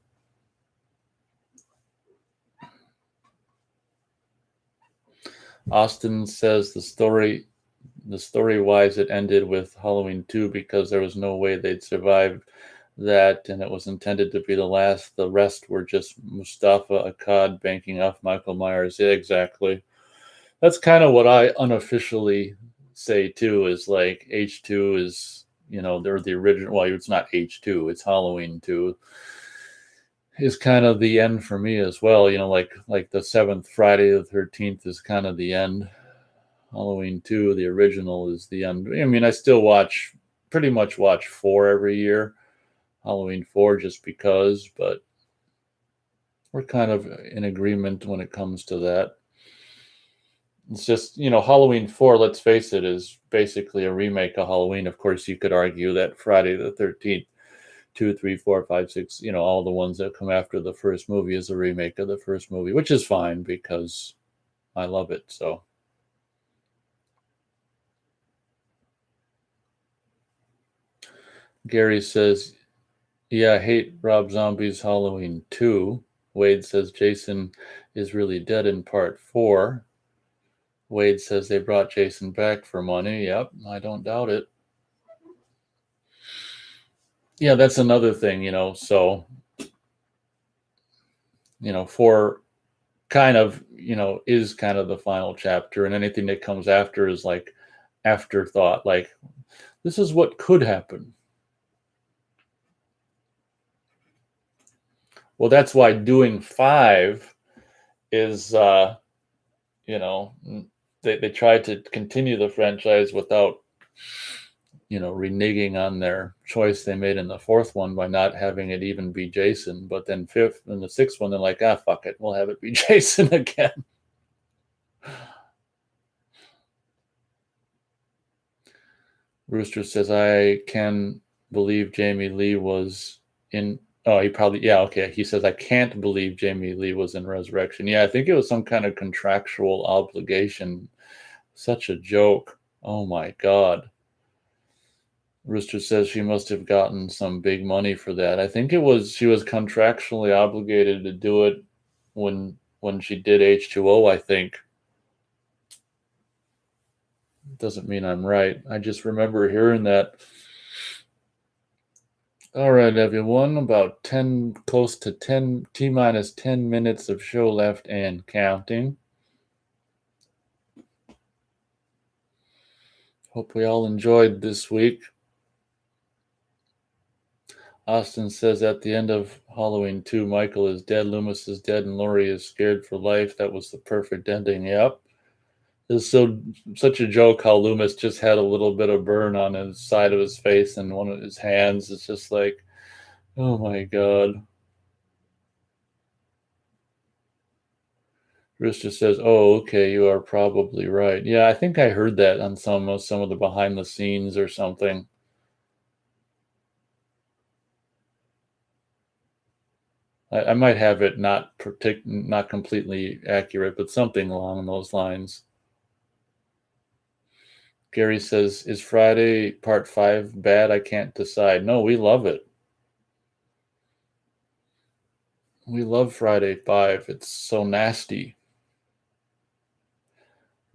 Austin says the story-wise, it ended with Halloween 2 because there was no way they'd survive that, and it was intended to be the last. The rest were just Mustafa Akkad banking off Michael Myers. Yeah, exactly. That's kind of what I unofficially say too. Is like H2 is they're the original. Well, it's not H2. It's Halloween 2. Is kind of the end for me as well. Like the seventh Friday the 13th is kind of the end. Halloween 2, the original, is the end. I mean, I still pretty much watch 4 every year. Halloween 4 just because, but we're kind of in agreement when it comes to that. It's just, Halloween 4, let's face it, is basically a remake of Halloween. Of course, you could argue that Friday the 13th, 2, 3, 4, 5, 6, all the ones that come after the first movie is a remake of the first movie, which is fine because I love it. So Gary says, yeah, I hate Rob Zombie's Halloween 2. Wade says Jason is really dead in part 4. Wade says they brought Jason back for money. Yep, I don't doubt it. Yeah, that's another thing, so, 4 kind of, is kind of the final chapter, and anything that comes after is like afterthought, like this is what could happen. Well, that's why doing 5 is they tried to continue the franchise without reneging on their choice they made in the 4th one by not having it even be Jason. But then 5th and the 6th one, they're like, fuck it, we'll have it be Jason again. Rooster says, I can believe Jamie Lee was in. Oh, he probably, yeah, okay. He says, I can't believe Jamie Lee was in Resurrection. Yeah, I think it was some kind of contractual obligation. Such a joke. Oh my God. Rooster says she must have gotten some big money for that. I think she was contractually obligated to do it when she did H2O, I think. Doesn't mean I'm right. I just remember hearing that. All right, everyone, about 10, close to 10, T minus 10 minutes of show left and counting. Hope we all enjoyed this week. Austin says at the end of Halloween 2, Michael is dead, Loomis is dead, and Laurie is scared for life. That was the perfect ending. Yep. It's such a joke how Loomis just had a little bit of burn on his side of his face and one of his hands. It's just like, oh my God. Rooster says, "Oh, okay, you are probably right." Yeah, I think I heard that on some of the behind the scenes or something. I might have it not completely accurate, but something along those lines. Gary says, "Is Friday Part 5 bad? I can't decide." No, we love it. We love Friday 5. It's so nasty.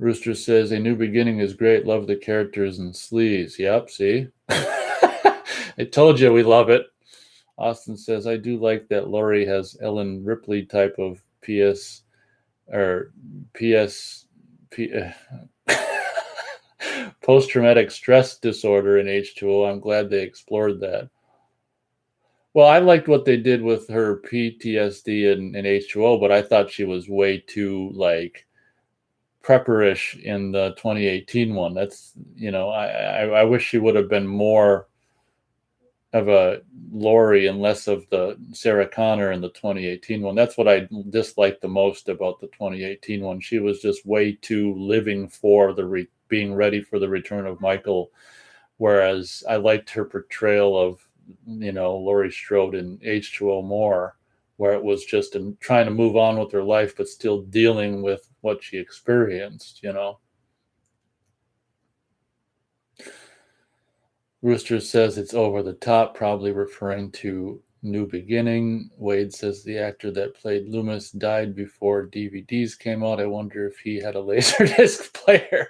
Rooster says, "A New Beginning is great. Love the characters and sleaze." Yep, see? I told you we love it. Austin says, "I do like that Laurie has Ellen Ripley type of PS or PS P, post-traumatic stress disorder in H2O. I'm glad they explored that." Well, I liked what they did with her PTSD in H2O, but I thought she was way too like prepperish in the 2018 one. That's I wish she would have been more of a Laurie and less of the Sarah Connor in the 2018 one. That's what I disliked the most about the 2018 one. She was just way too living for the being ready for the return of Michael, whereas I liked her portrayal of Laurie Strode in H2O more, where it was just trying to move on with her life but still dealing with what she experienced. Rooster says it's over the top, probably referring to New Beginning. Wade says the actor that played Loomis died before DVDs came out. I wonder if he had a Laserdisc player.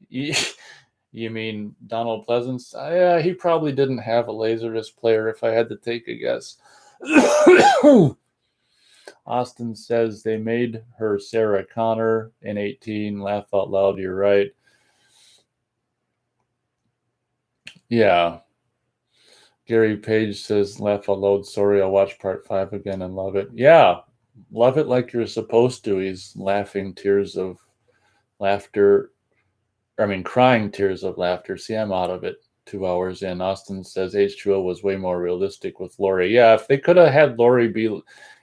You mean Donald Pleasance? Yeah, he probably didn't have a Laserdisc player if I had to take a guess. Austin says they made her Sarah Connor in 18. Laugh out loud, you're right. Yeah. Gary Page says, "Laugh out loud, sorry, I'll watch part 5 again and love it." Yeah, love it like you're supposed to. He's laughing tears of laughter. Crying tears of laughter. See, I'm out of it 2 hours in. Austin says H2O was way more realistic with Laurie. Yeah, if they could have had Laurie be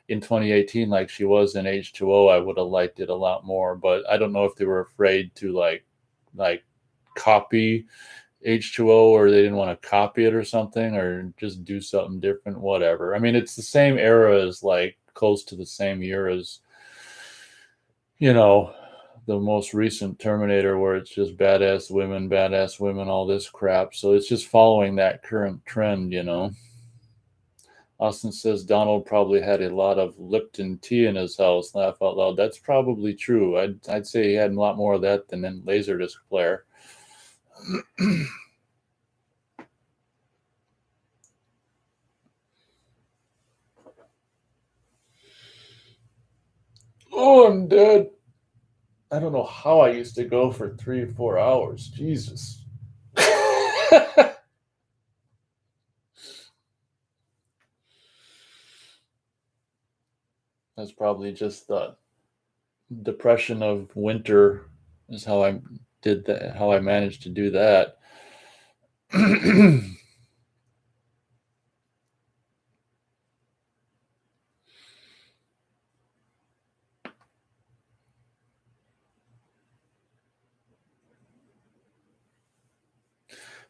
in 2018 like she was in H2O, I would have liked it a lot more. But I don't know if they were afraid to like copy H2O, or they didn't want to copy it or something, or just do something different, whatever. It's the same era as like close to the same year as, the most recent Terminator, where it's just badass women, all this crap. So it's just following that current trend. Austin says Donald probably had a lot of Lipton tea in his house. Laugh out loud. That's probably true. I'd say he had a lot more of that than in Laserdisc player. Oh, I'm dead. I don't know how I used to go for 3 or 4 hours. Jesus. That's probably just the depression of winter is how I did that, how I managed to do that.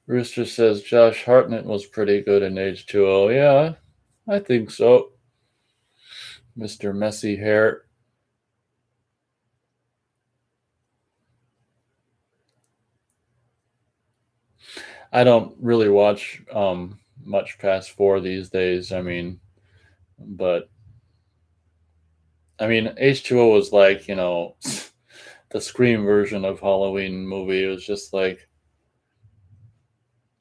Rooster says Josh Hartnett was pretty good in H2O. Yeah, I think so. Mr. Messy Hair. I don't really watch much past 4 these days. But H2O was like, the Scream version of Halloween movie. It was just like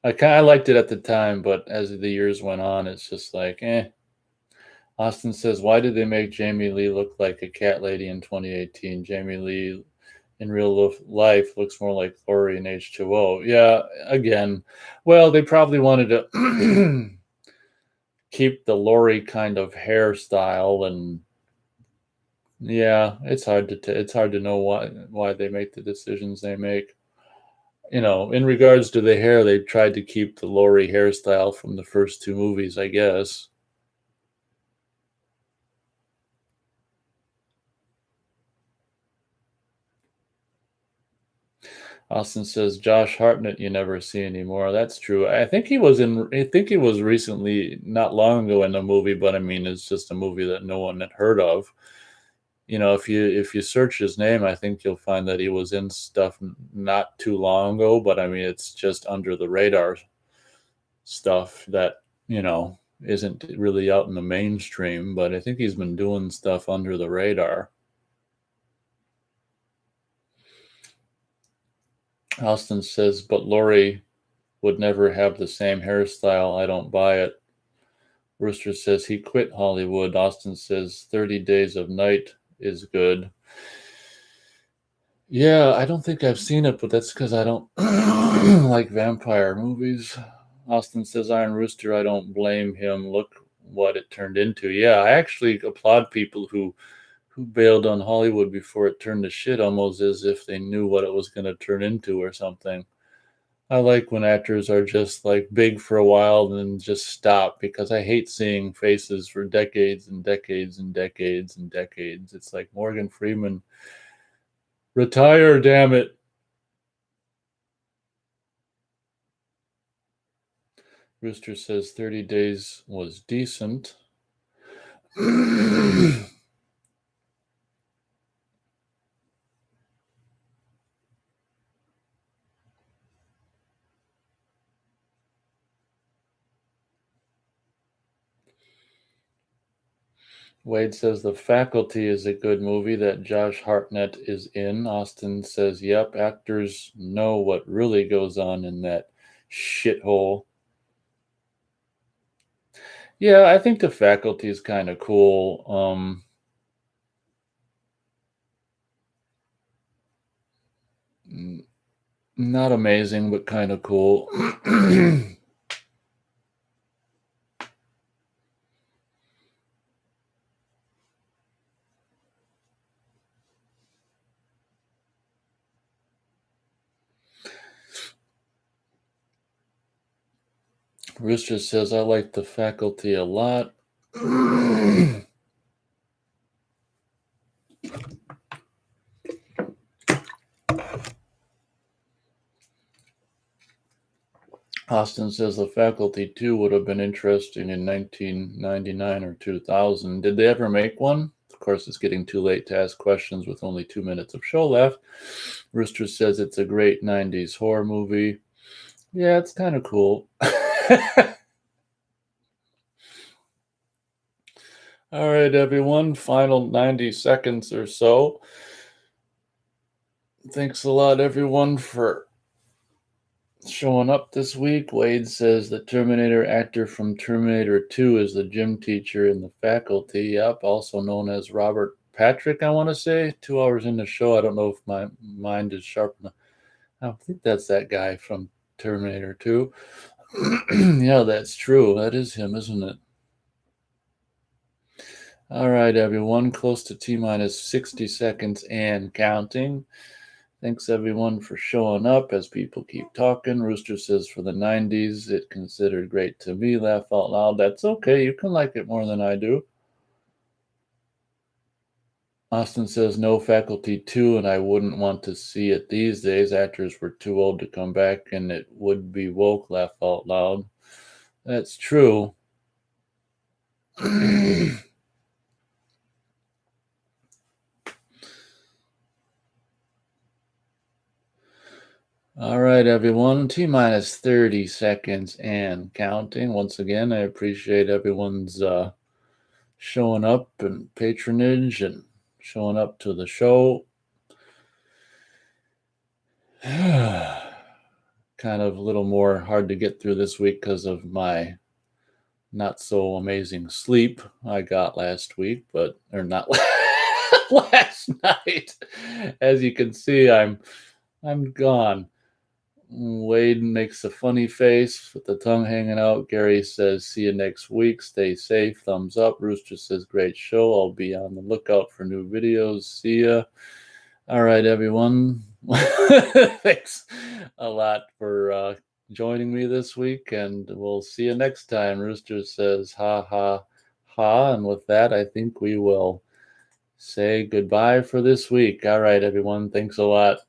I liked it at the time, but as the years went on, it's just like, eh. Austin says, "Why did they make Jamie Lee look like a cat lady in 2018? Jamie Lee in real life looks more like Lori in H2O. Yeah, again, well, they probably wanted to keep the Lori kind of hairstyle, and yeah, it's hard to know why they make the decisions they make. In regards to the hair, they tried to keep the Lori hairstyle from the first two movies, I guess. Austin says Josh Hartnett you never see anymore. That's true. I think he was recently, not long ago, in a movie, but I mean it's just a movie that no one had heard of. If you search his name, I think you'll find that he was in stuff not too long ago, but I mean it's just under the radar stuff that, isn't really out in the mainstream, but I think he's been doing stuff under the radar. Austin says, but Lori would never have the same hairstyle. I don't buy it. Rooster says he quit Hollywood. Austin says 30 Days of Night is good. Yeah, I don't think I've seen it, but that's because I don't like vampire movies. Austin says Iron Rooster, I don't blame him. Look what it turned into. Yeah, I actually applaud people who bailed on Hollywood before it turned to shit, almost as if they knew what it was going to turn into or something. I like when actors are just like big for a while and then just stop, because I hate seeing faces for decades and decades and decades and decades. It's like Morgan Freeman. Retire, damn it. Rooster says 30 Days was decent. Wade says The Faculty is a good movie that Josh Hartnett is in. Austin says, yep, actors know what really goes on in that shithole. Yeah, I think The Faculty is kind of cool. Not amazing, but kind of cool. Rooster says, I like The Faculty a lot. Austin says The Faculty 2 would have been interesting in 1999 or 2000. Did they ever make one? Of course, it's getting too late to ask questions with only 2 minutes of show left. Rooster says it's a great 90s horror movie. Yeah, it's kind of cool. All right, everyone. Final 90 seconds or so. Thanks a lot, everyone, for showing up this week. Wade says the Terminator actor from Terminator 2 is the gym teacher in The Faculty. Yep, also known as Robert Patrick, I want to say. 2 hours in the show. I don't know if my mind is sharp enough. I think that's that guy from Terminator 2. Yeah, that's true. That is him, isn't it? All right, everyone. Close to T-minus 60 seconds and counting. Thanks, everyone, for showing up as people keep talking. Rooster says for the 90s, it considered great to me. Laugh out loud. That's okay. You can like it more than I do. Austin says no, Faculty 2, and I wouldn't want to see it these days. Actors were too old to come back, and it would be woke. Laugh out loud. That's true. All right, everyone. T-minus 30 seconds and counting. Once again, I appreciate everyone's showing up and patronage and showing up to the show. Kind of a little more hard to get through this week because of my not so amazing sleep I got last week, or not. last night. As you can see, I'm gone. Wade makes a funny face with the tongue hanging out. Gary says, see you next week. Stay safe. Thumbs up. Rooster says, great show. I'll be on the lookout for new videos. See ya. All right, everyone. Thanks a lot for joining me this week, and we'll see you next time. Rooster says, ha, ha, ha. And with that, I think we will say goodbye for this week. All right, everyone. Thanks a lot.